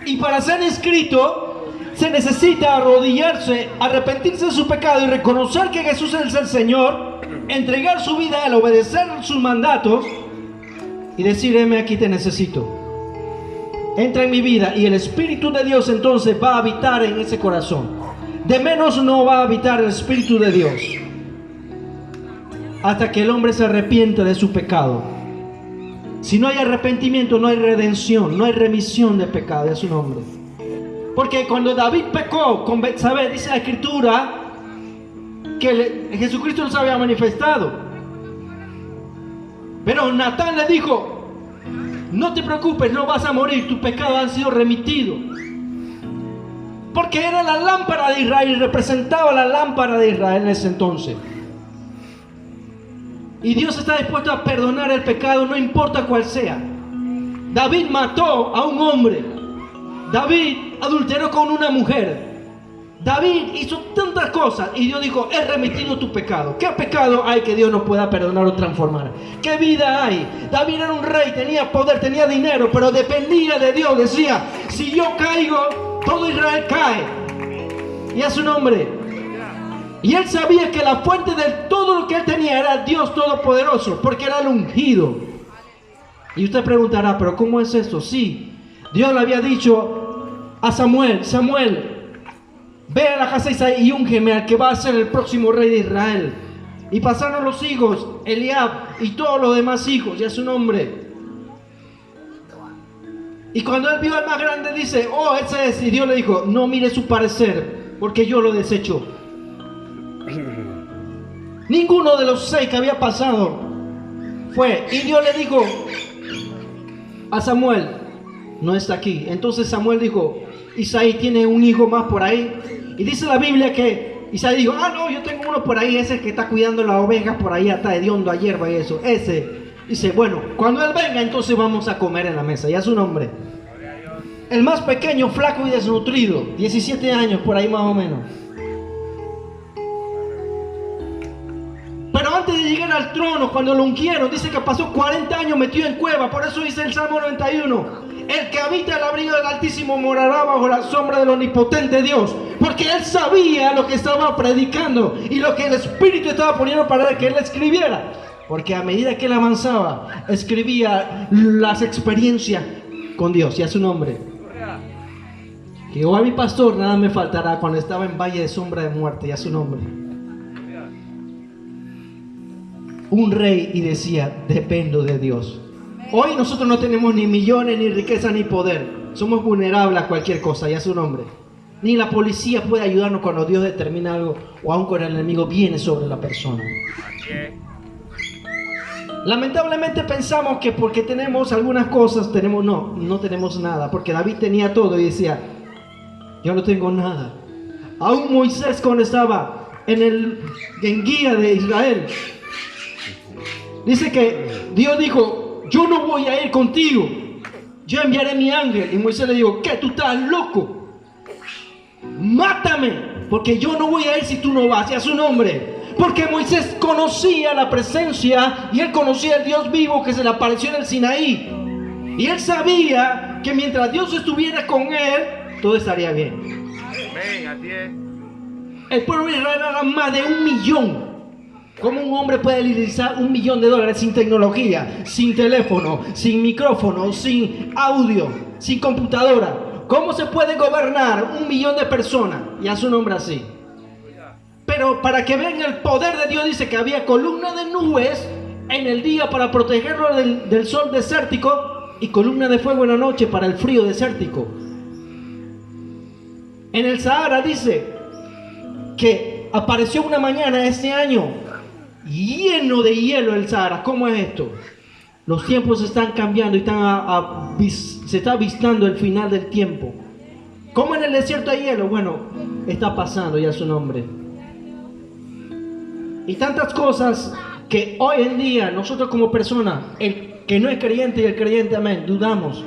[SPEAKER 4] Y para ser inscrito se necesita arrodillarse, arrepentirse de su pecado y reconocer que Jesús es el Señor, entregar su vida a Él, obedecer sus mandatos y decir, heme aquí, te necesito. Entra en mi vida, y el Espíritu de Dios entonces va a habitar en ese corazón. De menos no va a habitar el Espíritu de Dios hasta que el hombre se arrepienta de su pecado. Si no hay arrepentimiento, no hay redención, no hay remisión de pecado, de su nombre. Porque cuando David pecó con Betsabé, dice la Escritura que Jesucristo no se había manifestado. Pero Natán le dijo, no te preocupes, no vas a morir, tus pecados han sido remitidos. Porque era la lámpara de Israel y representaba la lámpara de Israel en ese entonces. Y Dios está dispuesto a perdonar el pecado, no importa cuál sea. David mató a un hombre. David adulteró con una mujer.
[SPEAKER 5] David hizo tantas cosas y Dios dijo, he remitido tu pecado. ¿Qué pecado hay que Dios no pueda perdonar o transformar? ¿Qué vida hay? David era un rey, tenía poder, tenía dinero, pero dependía de Dios. Decía, si yo caigo, todo Israel cae. Y a su nombre. Y él sabía que la fuente de todo lo que él tenía era Dios Todopoderoso, porque era el ungido. Y usted preguntará, ¿pero cómo es esto? Sí, Dios le había dicho a Samuel, Samuel, ve a la casa de Isaí y úngeme al que va a ser el próximo rey de Israel. Y pasaron los hijos, Eliab y todos los demás hijos, y a su nombre. Y cuando él vio al más grande, dice, oh, ese es. Y Dios le dijo, no mire su parecer, porque yo lo desecho. Ninguno de los 6 que había pasado fue. Y Dios le dijo a Samuel, no está aquí. Entonces Samuel dijo, Isaí tiene un hijo más por ahí. Y dice la Biblia que Isaí dijo, ah, no, yo tengo uno por ahí, ese que está cuidando las ovejas por ahí, está hediondo a hierba y eso. Ese. Dice, bueno, cuando él venga, entonces vamos a comer en la mesa. Y a su nombre. El más pequeño, flaco y desnutrido, 17 años por ahí más o menos. Pero antes de llegar al trono, cuando lo ungieron, dice que pasó 40 años metido en cueva. Por eso dice el Salmo 91. El que habita el abrigo del Altísimo morará bajo la sombra del omnipotente Dios. Porque él sabía lo que estaba predicando y lo que el Espíritu estaba poniendo para que él escribiera. Porque a medida que él avanzaba, escribía las experiencias con Dios y a su nombre. Jehová mi pastor, nada me faltará cuando estaba en valle de sombra de muerte y a su nombre. Un rey y decía, dependo de Dios. Hoy nosotros no tenemos ni millones, ni riqueza, ni poder. Somos vulnerables a cualquier cosa y a su nombre. Ni la policía puede ayudarnos cuando Dios determina algo o aun cuando el enemigo viene sobre la persona. Lamentablemente pensamos que porque tenemos algunas cosas, no tenemos nada. Porque David tenía todo y decía, yo no tengo nada. Aún Moisés cuando estaba en guía de Israel, dice que Dios dijo, yo no voy a ir contigo, yo enviaré mi ángel. Y Moisés le dijo, ¿qué? ¿Tú estás loco? Mátame, porque yo no voy a ir si tú no vas. Y a su nombre. Porque Moisés conocía la presencia y él conocía el Dios vivo que se le apareció en el Sinaí. Y él sabía que mientras Dios estuviera con él, todo estaría bien. El pueblo de Israel era más de 1 millón. ¿Cómo un hombre puede liderar $1 millón sin tecnología, sin teléfono, sin micrófono, sin audio, sin computadora? ¿Cómo se puede gobernar 1 millón de personas? Y a su nombre así. Pero para que vean el poder de Dios, dice que había columna de nubes en el día para protegerlo del sol desértico y columna de fuego en la noche para el frío desértico. En el Sahara dice que apareció una mañana este año lleno de hielo el Sahara. ¿Cómo es esto? Los tiempos están cambiando y se está avistando el final del tiempo. ¿Cómo en el desierto hay hielo? Bueno, está pasando ya su nombre. Y tantas cosas que hoy en día nosotros como personas, el que no es creyente y el creyente, amén, dudamos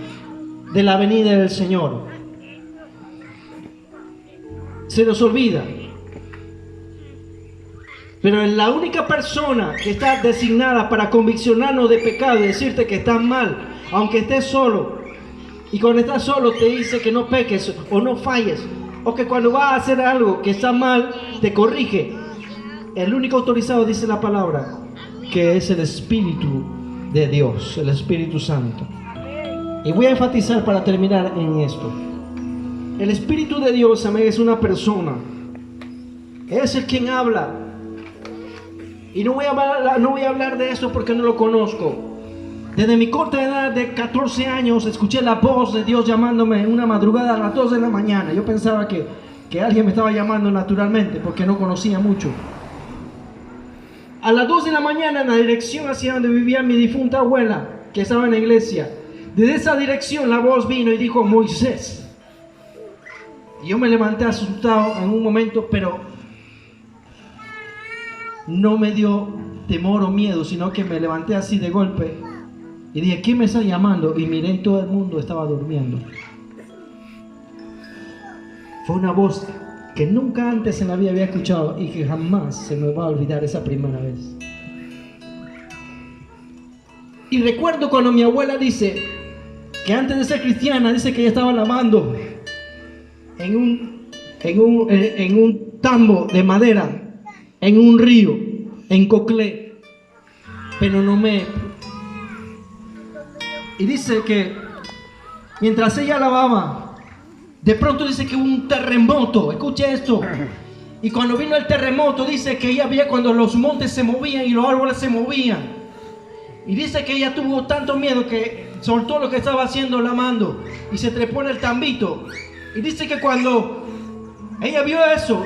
[SPEAKER 5] de la venida del Señor. Se nos olvida. Pero la única persona que está designada para conviccionarnos de pecado y decirte que estás mal, aunque estés solo, y cuando estás solo te dice que no peques o no falles, o que cuando vas a hacer algo que está mal, te corrige. El único autorizado, dice la palabra, que es el Espíritu de Dios, el Espíritu Santo. Y voy a enfatizar para terminar en esto. El Espíritu de Dios, amén, es una persona. Es el quien habla. Y no voy a hablar de eso porque no lo conozco. Desde mi corta edad de 14 años escuché la voz de Dios llamándome en una madrugada a las 2 de la mañana. Yo pensaba que alguien me estaba llamando naturalmente porque no conocía mucho. A las 2 de la mañana en la dirección hacia donde vivía mi difunta abuela, que estaba en la iglesia. Desde esa dirección la voz vino y dijo, Moisés. Y yo me levanté asustado en un momento, pero no me dio temor o miedo, sino que me levanté así de golpe y dije, ¿quién me está llamando? Y miré y todo el mundo estaba durmiendo. Fue una voz que nunca antes en la vida había escuchado y que jamás se me va a olvidar esa primera vez. Y recuerdo cuando mi abuela dice que antes de ser cristiana, dice que ella estaba lavando en un tambo de madera, en un río, en Coclé, pero no me... Y dice que mientras ella lavaba, de pronto dice que hubo un terremoto. Escuche esto. Y cuando vino el terremoto, dice que ella veía cuando los montes se movían y los árboles se movían. Y dice que ella tuvo tanto miedo que soltó lo que estaba haciendo lavando y se trepó en el tambito. Y dice que cuando ella vio eso,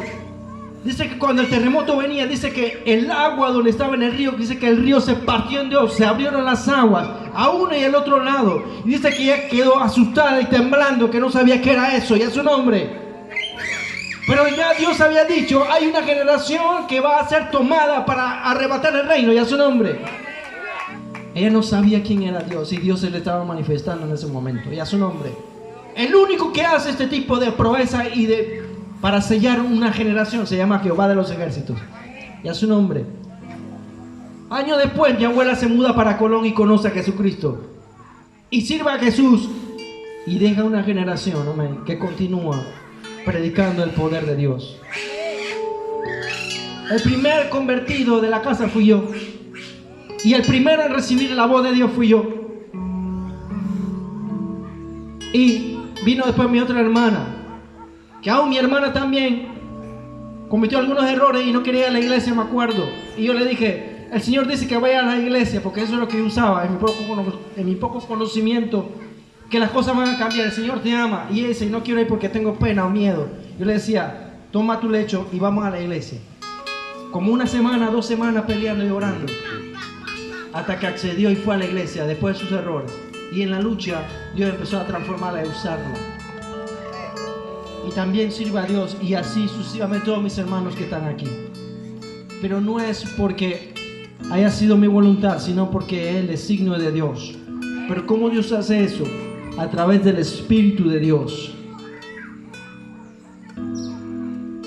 [SPEAKER 5] dice que cuando el terremoto venía, dice que el agua donde estaba en el río, dice que el río se partió en dos, se abrieron las aguas a uno y al otro lado. Y dice que ella quedó asustada y temblando, que no sabía qué era eso, y a su nombre. Pero ya Dios había dicho, hay una generación que va a ser tomada para arrebatar el reino, y a su nombre. Ella no sabía quién era Dios y Dios se le estaba manifestando en ese momento, y a su nombre. El único que hace este tipo de proeza para sellar una generación se llama Jehová de los ejércitos, y a su nombre. Años después mi abuela se muda para Colón y conoce a Jesucristo y sirve a Jesús y deja una generación, amén, que continúa predicando el poder de Dios. El primer convertido de la casa fui yo, y el primero en recibir la voz de Dios fui yo. Y vino después mi otra hermana, que aún mi hermana también cometió algunos errores y no quería ir a la iglesia, me acuerdo. Y yo le dije, el Señor dice que vaya a la iglesia, porque eso es lo que yo usaba en mi poco conocimiento, que las cosas van a cambiar, el Señor te ama. Y ella dice, no quiero ir porque tengo pena o miedo. Yo le decía, toma tu lecho y vamos a la iglesia. Como una semana, 2 semanas peleando y orando, hasta que accedió y fue a la iglesia después de sus errores. Y en la lucha Dios empezó a transformarla y usarla. Y también sirve a Dios, y así sucesivamente todos mis hermanos que están aquí. Pero no es porque haya sido mi voluntad, sino porque Él es signo de Dios. Pero ¿cómo Dios hace eso? A través del Espíritu de Dios.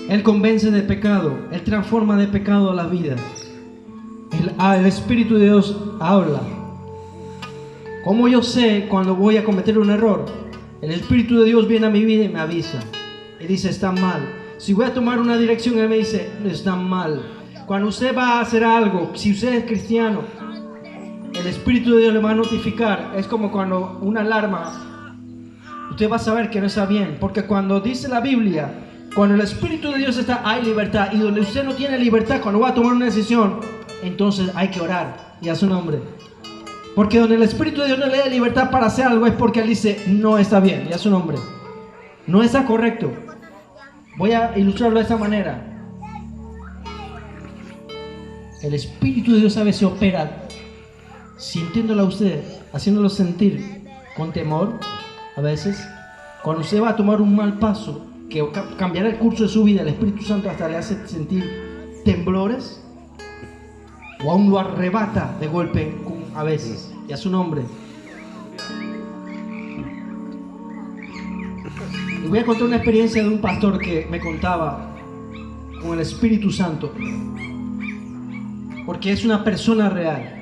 [SPEAKER 5] Él convence de pecado, Él transforma de pecado las vidas. El Espíritu de Dios habla. ¿Cómo yo sé cuando voy a cometer un error? El Espíritu de Dios viene a mi vida y me avisa. Y dice, está mal. Si voy a tomar una dirección, Él me dice, está mal. Cuando usted va a hacer algo, si usted es cristiano, el Espíritu de Dios le va a notificar. Es como cuando una alarma, usted va a saber que no está bien. Porque cuando dice la Biblia, cuando el Espíritu de Dios está, hay libertad. Y donde usted no tiene libertad, cuando va a tomar una decisión, entonces hay que orar, y a su nombre. Porque donde el Espíritu de Dios no le da libertad para hacer algo, es porque Él dice, no está bien, y a su nombre. No está correcto. Voy a ilustrarlo de esta manera. El Espíritu de Dios a veces opera sintiéndolo a usted, haciéndolo sentir con temor. A veces, cuando usted va a tomar un mal paso que cambiará el curso de su vida, el Espíritu Santo hasta le hace sentir temblores, o aún lo arrebata de golpe a veces, y a su nombre. Y voy a contar una experiencia de un pastor que me contaba con el Espíritu Santo, porque es una persona real.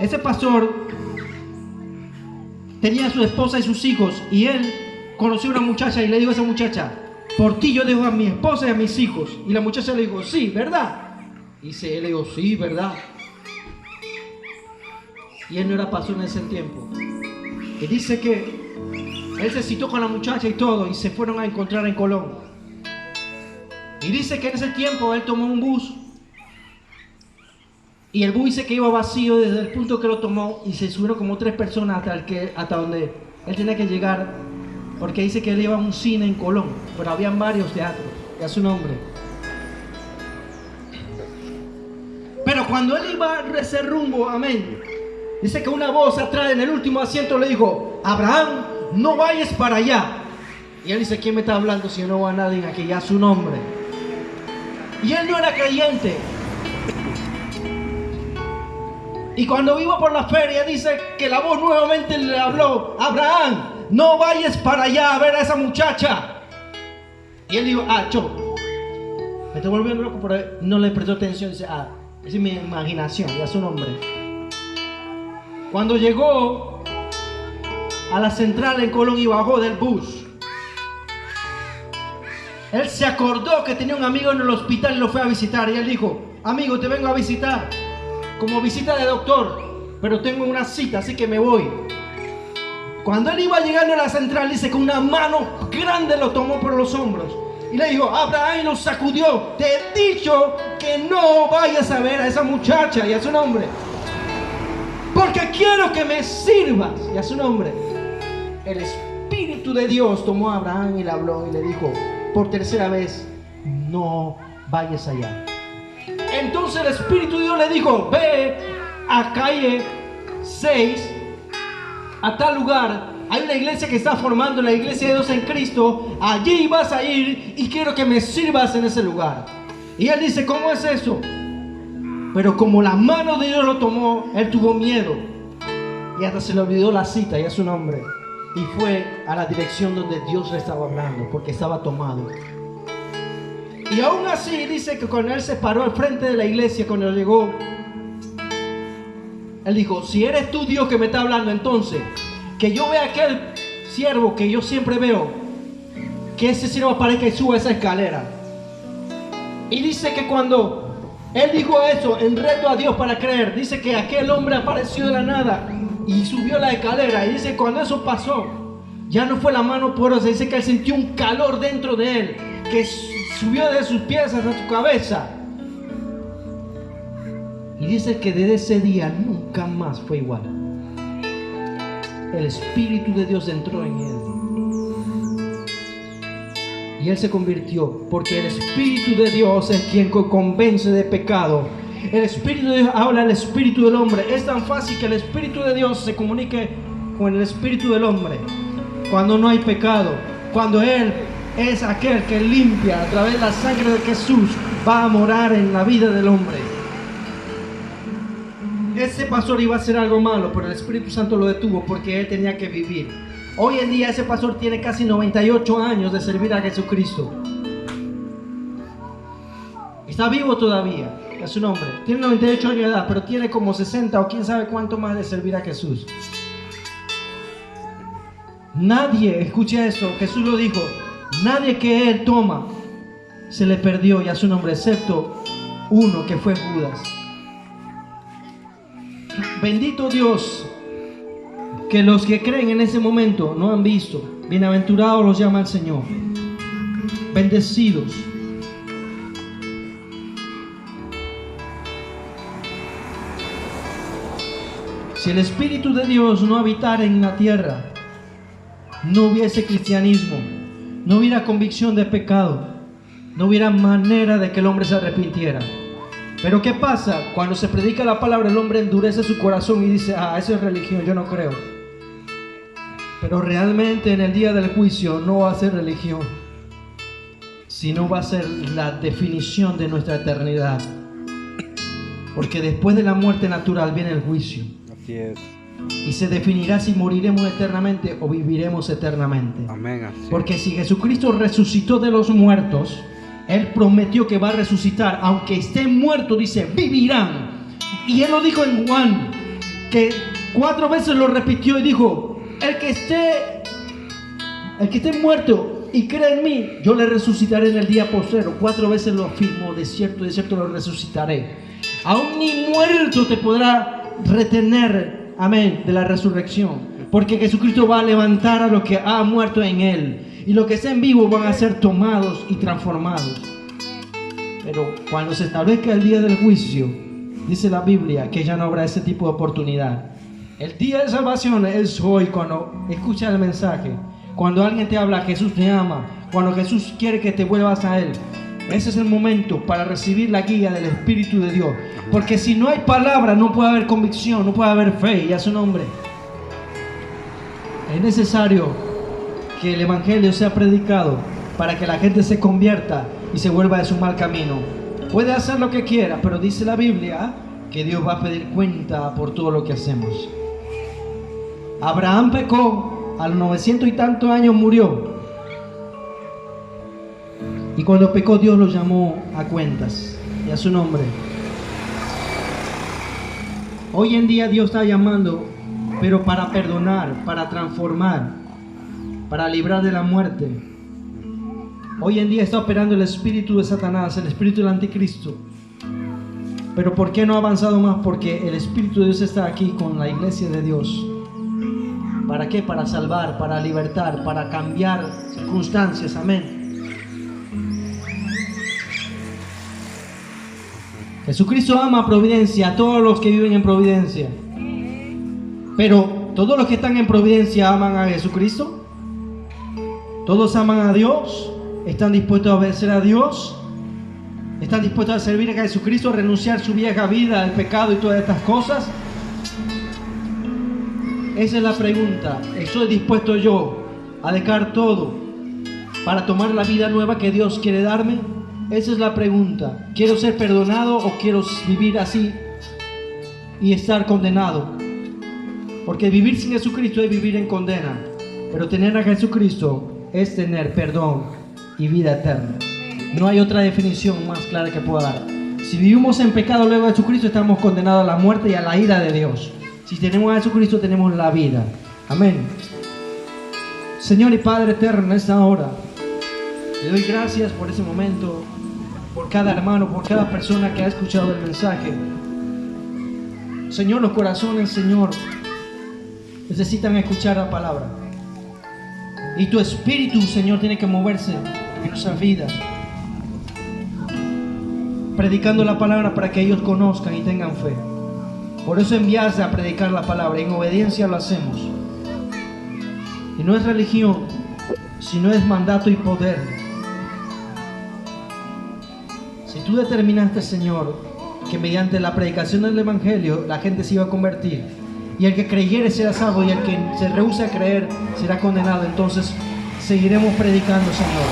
[SPEAKER 5] Ese pastor tenía a su esposa y sus hijos, y él conoció a una muchacha y le dijo a esa muchacha, por ti yo dejo a mi esposa y a mis hijos. Y la muchacha le dijo, sí, ¿verdad? Y él le dijo, sí, ¿verdad? Y él no era pastor en ese tiempo. Y dice que él se citó con la muchacha y todo, y se fueron a encontrar en Colón. Y dice que en ese tiempo él tomó un bus, y el bus dice que iba vacío desde el punto que lo tomó, y se subieron como 3 personas hasta donde él tenía que llegar, porque dice que él iba a un cine en Colón, pero habían varios teatros, y a su nombre. Pero cuando él iba a ese rumbo, amén, dice que una voz atrás en el último asiento le dijo, Abraham, no vayas para allá. Y él dice, ¿quién me está hablando si no va nadie aquí? Ya su nombre. Y él no era creyente. Y cuando iba por la feria, dice que la voz nuevamente le habló, Abraham, no vayas para allá a ver a esa muchacha. Y él dijo, me estoy volviendo loco, pero no le prestó atención. Dice, esa es mi imaginación, ya su nombre. Cuando llegó a la central en Colón y bajó del bus, él se acordó que tenía un amigo en el hospital y lo fue a visitar. Y él dijo, amigo, te vengo a visitar como visita de doctor, pero tengo una cita, así que me voy. Cuando él iba llegando a la central, dice que una mano grande lo tomó por los hombros y le dijo, Abraham, y lo sacudió, te he dicho que no vayas a ver a esa muchacha, y a su nombre, porque quiero que me sirvas, y a su nombre. El Espíritu de Dios tomó a Abraham y le habló y le dijo por tercera vez, no vayas allá. Entonces el Espíritu de Dios le dijo, ve a calle 6, a tal lugar, hay una iglesia que está formando, la iglesia de Dios en Cristo, allí vas a ir y quiero que me sirvas en ese lugar. Y él dice, ¿cómo es eso? Pero como la mano de Dios lo tomó, él tuvo miedo y hasta se le olvidó la cita, y a su nombre, y fue a la dirección donde Dios le estaba hablando, porque estaba tomado. Y aún así dice que cuando él se paró al frente de la iglesia, cuando llegó, él dijo, si eres tú Dios que me está hablando, entonces que yo vea aquel siervo que yo siempre veo, que ese siervo aparezca y suba esa escalera. Y dice que cuando él dijo eso, en reto a Dios para creer, dice que aquel hombre apareció de la nada y subió la escalera. Y dice, cuando eso pasó, ya no fue la mano poderosa, dice que él sintió un calor dentro de él, que subió de sus pies hasta su cabeza. Y dice que desde ese día nunca más fue igual. El Espíritu de Dios entró en él y él se convirtió, porque el Espíritu de Dios es quien convence de pecado. El Espíritu de Dios habla al Espíritu del hombre. Es tan fácil que el Espíritu de Dios se comunique con el Espíritu del hombre cuando no hay pecado, cuando Él es aquel que limpia a través de la sangre de Jesús, va a morar en la vida del hombre. Ese pastor iba a hacer algo malo, pero el Espíritu Santo lo detuvo porque él tenía que vivir. Hoy en día ese pastor tiene casi 98 años de servir a Jesucristo. Está vivo todavía, es su nombre. Tiene 98 años de edad, pero tiene como 60 o quién sabe cuánto más de servir a Jesús. Nadie, escucha eso, Jesús lo dijo, nadie que él toma se le perdió, y a su nombre, excepto uno que fue Judas. Bendito Dios, que los que creen en ese momento no han visto. Bienaventurados los llama el Señor. Bendecidos. Si el Espíritu de Dios no habitara en la tierra, no hubiese cristianismo, no hubiera convicción de pecado, no hubiera manera de que el hombre se arrepintiera. Pero ¿qué pasa? Cuando se predica la palabra, el hombre endurece su corazón y dice, eso es religión, yo no creo. Pero realmente en el día del juicio no va a ser religión, sino va a ser la definición de nuestra eternidad. Porque después de la muerte natural viene el juicio.
[SPEAKER 2] Así es.
[SPEAKER 5] Y se definirá si moriremos eternamente o viviremos eternamente.
[SPEAKER 2] Amén. Así es.
[SPEAKER 5] Porque si Jesucristo resucitó de los muertos, Él prometió que va a resucitar. Aunque estén muertos, dice, vivirán. Y Él lo dijo en Juan, que 4 veces lo repitió y dijo, el que esté muerto y cree en mí, yo le resucitaré en el día postrero. 4 veces lo afirmó, de cierto lo resucitaré. Aún ni muerto te podrá retener, amén, de la resurrección. Porque Jesucristo va a levantar a los que han muerto en Él. Y los que estén vivos van a ser tomados y transformados. Pero cuando se establezca el día del juicio, dice la Biblia que ya no habrá ese tipo de oportunidad. El día de salvación es hoy, cuando escuchas el mensaje, cuando alguien te habla, Jesús te ama, cuando Jesús quiere que te vuelvas a Él. Ese es el momento para recibir la guía del Espíritu de Dios. Porque si no hay palabra, no puede haber convicción, no puede haber fe, y a su nombre. Es necesario que el Evangelio sea predicado para que la gente se convierta y se vuelva de su mal camino. Puede hacer lo que quiera, pero dice la Biblia que Dios va a pedir cuenta por todo lo que hacemos. Abraham pecó, a los 900 y tantos años murió. Y cuando pecó, Dios lo llamó a cuentas y a su nombre. Hoy en día Dios está llamando, pero para perdonar, para transformar, para librar de la muerte. Hoy en día está operando el espíritu de Satanás, el espíritu del anticristo. Pero ¿por qué no ha avanzado más? Porque el espíritu de Dios está aquí con la iglesia de Dios. ¿Para qué? Para salvar, para libertar, para cambiar circunstancias. Amén. Jesucristo ama a Providencia, a todos los que viven en Providencia. Pero ¿todos los que están en Providencia aman a Jesucristo? ¿Todos aman a Dios? ¿Están dispuestos a obedecer a Dios? ¿Están dispuestos a servir a Jesucristo, a renunciar su vieja vida, al pecado y todas estas cosas? Esa es la pregunta. ¿Estoy dispuesto yo a dejar todo para tomar la vida nueva que Dios quiere darme? Esa es la pregunta. ¿Quiero ser perdonado o quiero vivir así y estar condenado? Porque vivir sin Jesucristo es vivir en condena, pero tener a Jesucristo es tener perdón y vida eterna. No hay otra definición más clara que pueda dar. Si vivimos en pecado luego de Jesucristo, estamos condenados a la muerte y a la ira de Dios. Si tenemos a Jesucristo, tenemos la vida. Amén. Señor y Padre eterno, en esta hora le doy gracias por ese momento, por cada hermano, por cada persona que ha escuchado el mensaje. Señor, los corazones, Señor, necesitan escuchar la palabra. Y tu espíritu, Señor, tiene que moverse en nuestras vidas, predicando la palabra para que ellos conozcan y tengan fe. Por eso enviarse a predicar la palabra. En obediencia lo hacemos. Y no es religión, sino es mandato y poder. Si tú determinaste, Señor, que mediante la predicación del Evangelio la gente se iba a convertir, y el que creyere será salvo, y el que se rehúse a creer será condenado, entonces seguiremos predicando, Señor,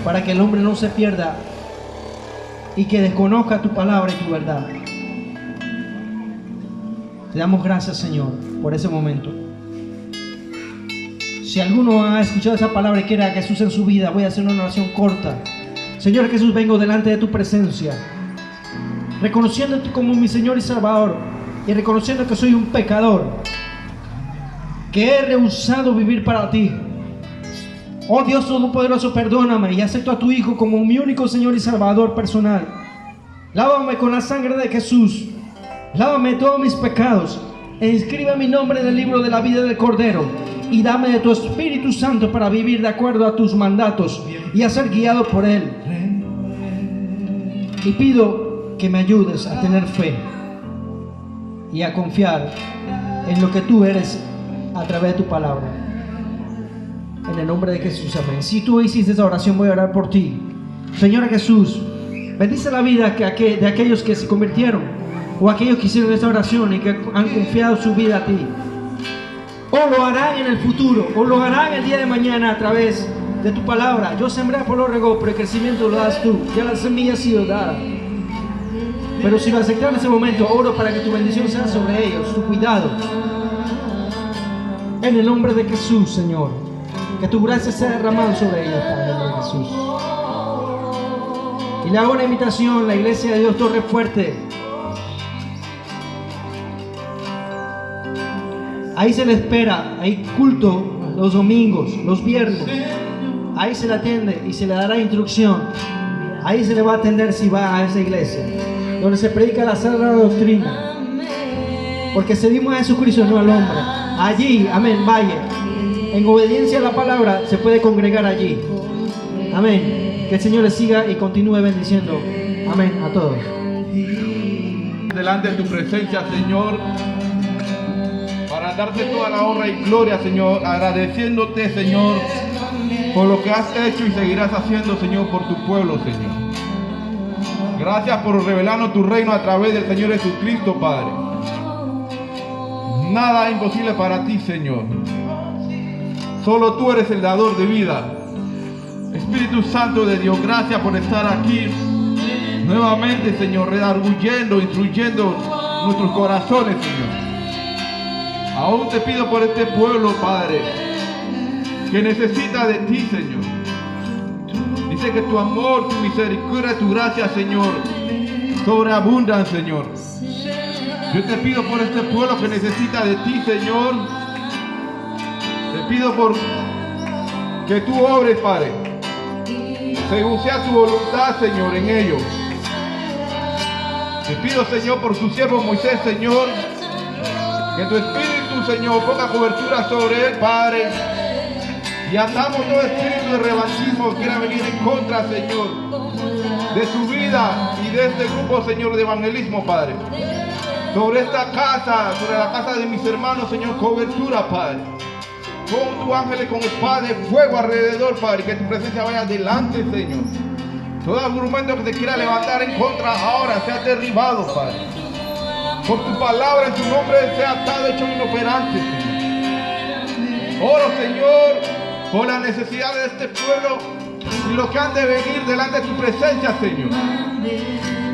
[SPEAKER 5] para que el hombre no se pierda y que desconozca tu palabra y tu verdad. Te damos gracias, Señor, por ese momento. Si alguno ha escuchado esa palabra y quiere a Jesús en su vida, voy a hacer una oración corta. Señor Jesús, vengo delante de tu presencia, reconociéndote como mi Señor y Salvador, y reconociendo que soy un pecador, que he rehusado vivir para ti. Oh Dios Todopoderoso, perdóname y acepto a tu Hijo como mi único Señor y Salvador personal. Lávame con la sangre de Jesús, lávame de todos mis pecados, e inscribe mi nombre en el libro de la vida del Cordero, y dame de tu Espíritu Santo para vivir de acuerdo a tus mandatos y a ser guiado por Él. Y pido que me ayudes a tener fe y a confiar en lo que tú eres a través de tu palabra. En el nombre de Jesús, amén. Si tú hiciste esa oración, voy a orar por ti. Señor Jesús, bendice la vida de aquellos que se convirtieron, o aquellos que hicieron esta oración y que han confiado su vida a ti. O lo harán en el futuro, o lo harán el día de mañana a través de tu palabra. Yo sembré, por lo regó, pero el crecimiento lo das tú. Ya la semilla ha sido dada. Pero si lo aceptaron en ese momento, oro para que tu bendición sea sobre ellos, tu cuidado. En el nombre de Jesús, Señor, que tu gracia sea derramada sobre ellos, Padre, en el nombre de Jesús. Y le hago una invitación a la iglesia de Dios Torre Fuerte. Ahí se le espera, hay culto los domingos, los viernes. Ahí se le atiende y se le dará instrucción. Ahí se le va a atender si va a esa iglesia, donde se predica la sana doctrina. Porque servimos a Jesucristo, no al hombre. Allí, amén, vaya. En obediencia a la palabra se puede congregar allí. Amén. Que el Señor les siga y continúe bendiciendo. Amén a todos.
[SPEAKER 3] Delante de tu presencia, Señor, para darte toda la honra y gloria, Señor, agradeciéndote, Señor, por lo que has hecho y seguirás haciendo, Señor, por tu pueblo, Señor. Gracias por revelarnos tu reino a través del Señor Jesucristo, Padre. Nada es imposible para ti, Señor. Solo tú eres el dador de vida. Espíritu Santo de Dios, gracias por estar aquí nuevamente, Señor, redarguyendo, instruyendo nuestros corazones, Señor. Aún te pido por este pueblo, Padre, que necesita de ti, Señor. Dice que tu amor, tu misericordia, tu gracia, Señor, sobreabundan, Señor. Yo te pido por este pueblo que necesita de ti, Señor. Te pido por que tú obres, Padre, según sea tu voluntad, Señor, en ellos. Te pido, Señor, por tu siervo Moisés, Señor, que tu espíritu, Señor, ponga cobertura sobre él, Padre. Y atamos todo espíritu de revanchismo que quiera venir en contra, Señor, de su vida y de este grupo, Señor, de evangelismo, Padre. Sobre esta casa, sobre la casa de mis hermanos, Señor, cobertura, Padre. Pon tu ángeles con espada de fuego alrededor, Padre, que tu presencia vaya adelante, Señor. Todo argumento que se quiera levantar en contra ahora sea derribado, Padre. Por tu palabra, en tu nombre, sea atado, hecho inoperante, Señor. Oro, Señor, por la necesidad de este pueblo y los que han de venir delante de tu presencia, Señor.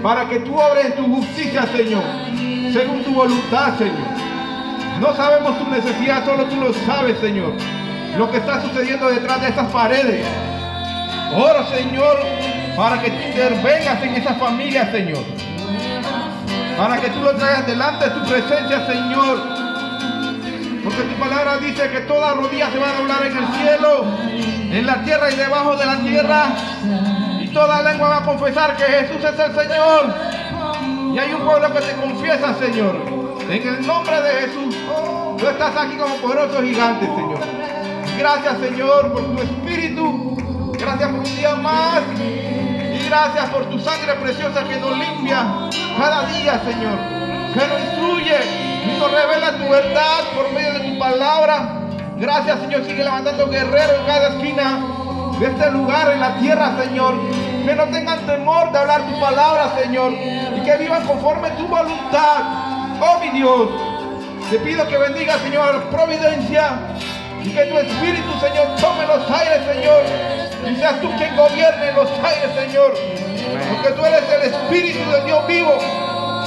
[SPEAKER 3] Para que tú obres tu justicia, Señor, según tu voluntad, Señor. No sabemos tu necesidad, solo tú lo sabes, Señor. Lo que está sucediendo detrás de estas paredes. Oro, Señor, para que tú intervengas en esa familia, Señor. Para que tú lo traigas delante de tu presencia, Señor. Porque tu palabra dice que toda rodilla se va a doblar en el cielo, en la tierra y debajo de la tierra. Y toda lengua va a confesar que Jesús es el Señor. Y hay un pueblo que te confiesa, Señor. En el nombre de Jesús, tú estás aquí como poderoso gigante, Señor. Gracias, Señor, por tu espíritu. Gracias por un día más. Y gracias por tu sangre preciosa que nos limpia cada día, Señor. Que nos instruye y nos revela tu verdad por medio de tu palabra. Gracias, Señor. Sigue levantando guerreros en cada esquina de este lugar en la tierra, Señor. Que no tengan temor de hablar tu palabra, Señor. Y que vivan conforme tu voluntad. Oh, mi Dios, te pido que bendiga, Señor, providencia. Y que tu espíritu, Señor, tome los aires, Señor. Y seas tú quien gobierne los aires, Señor. Porque tú eres el espíritu del Dios vivo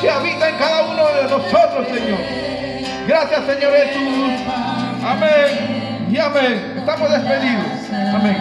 [SPEAKER 3] que habita en cada uno de nosotros, Señor. Gracias, Señor Jesús. Amén y amén. Estamos despedidos. Amén.